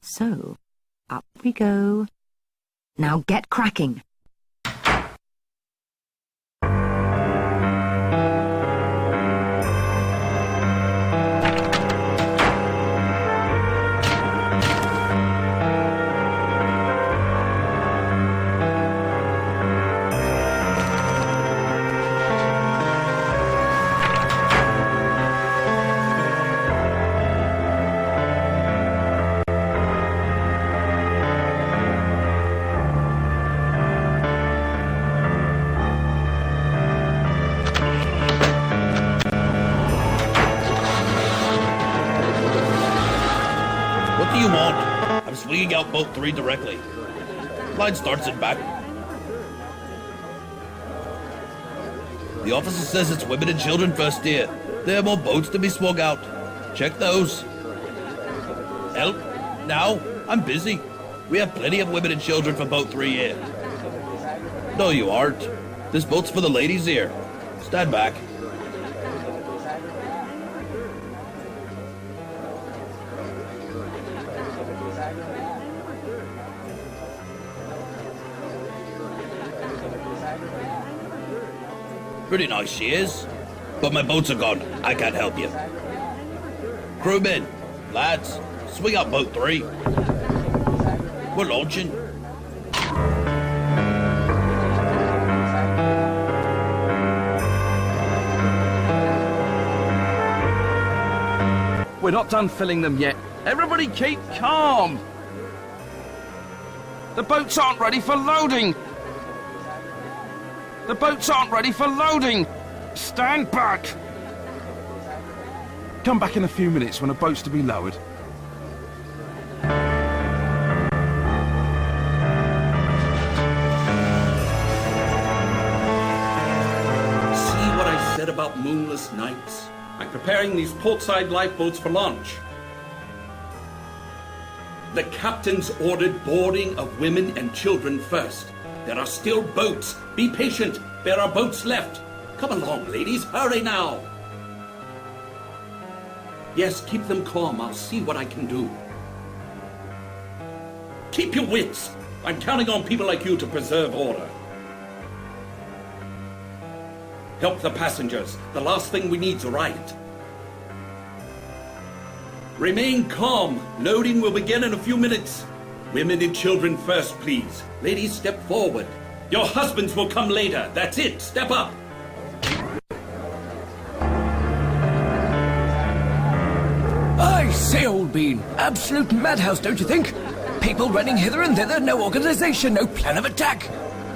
So, up we go. Now get cracking. you want? I'm swinging out boat 3 directly. Line starts in back. The officer says it's women and children first here. There are more boats to be swung out. Check those. Help? Now? I'm busy. We have plenty of women and children for boat 3 here. No, you aren't. This boat's for the ladies here. Stand back. Pretty nice she is. But my boats are gone. I can't help you. Crewmen, lads, swing out boat 3. We're launching. We're not done filling them yet. Everybody keep calm. The boats aren't ready for loading. The boats aren't ready for loading. Stand back. Come back in a few minutes when a boat's to be lowered. See what I said about moonless nights? I'm preparing these portside lifeboats for launch. The captain's ordered boarding of women and children first. There are still boats. Be patient. There are boats left. Come along, ladies. Hurry now. Yes, keep them calm. I'll see what I can do. Keep your wits. I'm counting on people like you to preserve order. Help the passengers. The last thing we need's a riot. Remain calm. Loading will begin in a few minutes. Women and children first, please. Ladies, step forward. Your husbands will come later. That's it. Step up. I say, old bean. Absolute madhouse, don't you think? People running hither and thither, no organization, no plan of attack.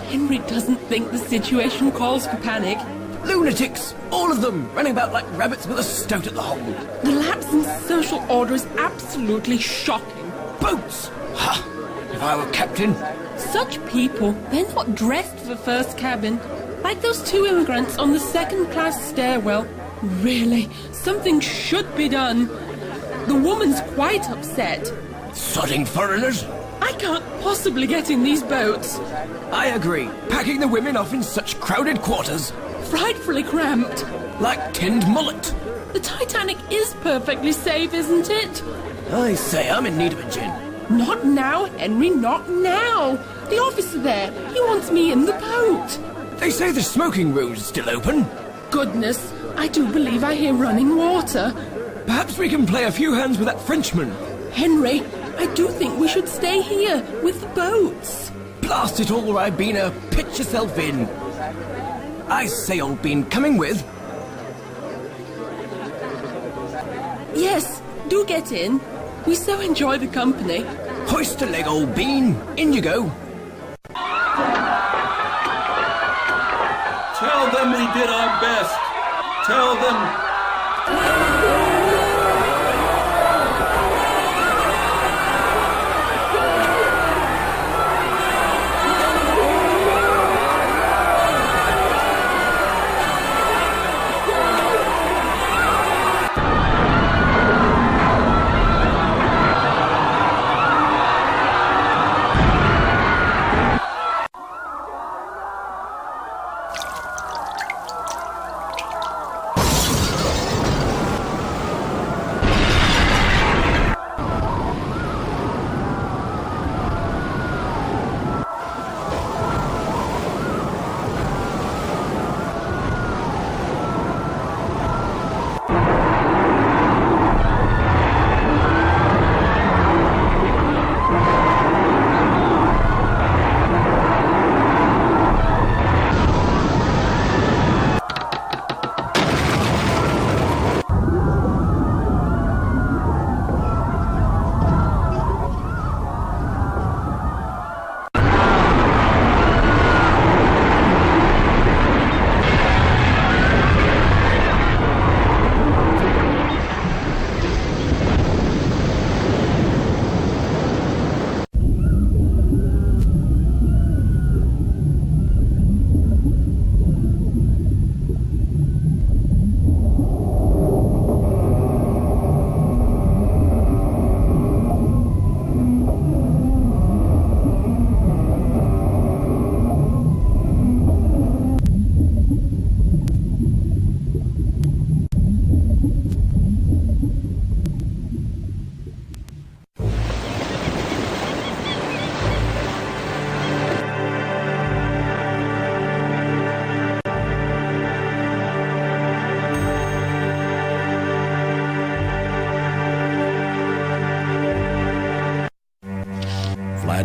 Henry doesn't think the situation calls for panic. Lunatics, all of them, running about like rabbits with a stoat at the hole. The lapse in social order is absolutely shocking. Boats! Ha! If I were captain... Such people, they're not dressed for first cabin. Like those 2 immigrants on the second-class stairwell. Really, something should be done. The woman's quite upset. Sodding foreigners! I can't possibly get in these boats. I agree. Packing the women off in such crowded quarters. Frightfully cramped. Like tinned mullet. The Titanic is perfectly safe, isn't it? I say, I'm in need of a gin. Not now, Henry, not now. The officer there, he wants me in the boat. They say the smoking room's still open. Goodness, I do believe I hear running water. Perhaps we can play a few hands with that Frenchman. Henry, I do think we should stay here with the boats. Blast it all, Ribena. Pitch yourself in. I say, old bean, coming with? Yes, do get in. We so enjoy the company. Hoist a leg, old bean. In you go. Tell them we did our best. Tell them...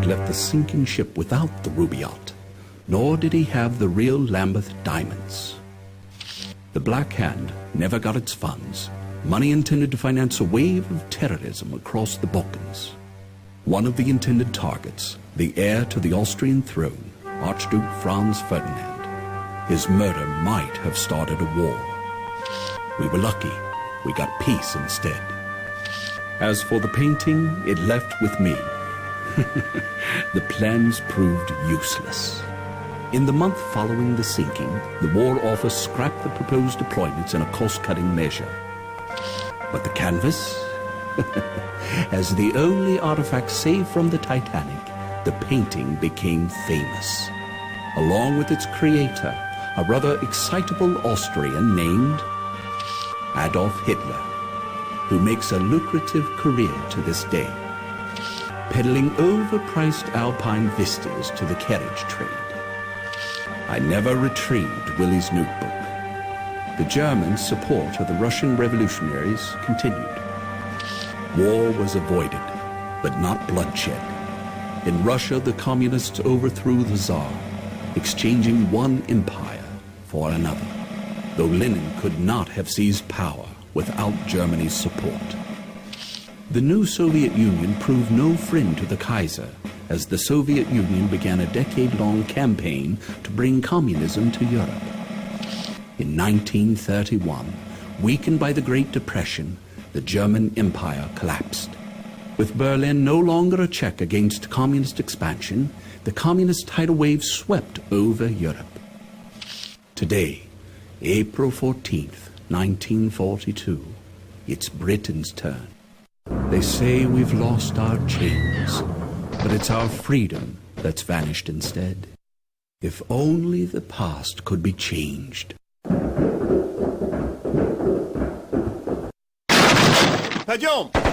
had left the sinking ship without the Rubaiyat, nor did he have the real Lambeth diamonds. The Black Hand never got its funds, money intended to finance a wave of terrorism across the Balkans. One of the intended targets, the heir to the Austrian throne, Archduke Franz Ferdinand. His murder might have started a war. We were lucky. We got peace instead. As for the painting, it left with me. The plans proved useless. In the month following the sinking, the War Office scrapped the proposed deployments in a cost-cutting measure. But the canvas? As the only artifact saved from the Titanic, the painting became famous. Along with its creator, a rather excitable Austrian named Adolf Hitler, who makes a lucrative career to this day, peddling overpriced alpine vistas to the carriage trade. I never retrieved Willy's notebook. The Germans' support of the Russian revolutionaries continued. War was avoided, but not bloodshed. In Russia, the communists overthrew the Tsar, exchanging one empire for another, though Lenin could not have seized power without Germany's support. The new Soviet Union proved no friend to the Kaiser, as the Soviet Union began a decade-long campaign to bring communism to Europe. In 1931, weakened by the Great Depression, the German Empire collapsed. With Berlin no longer a check against communist expansion, the communist tidal wave swept over Europe. Today, April 14th, 1942, it's Britain's turn. They say we've lost our chains, but it's our freedom that's vanished instead. If only the past could be changed. Пойдем!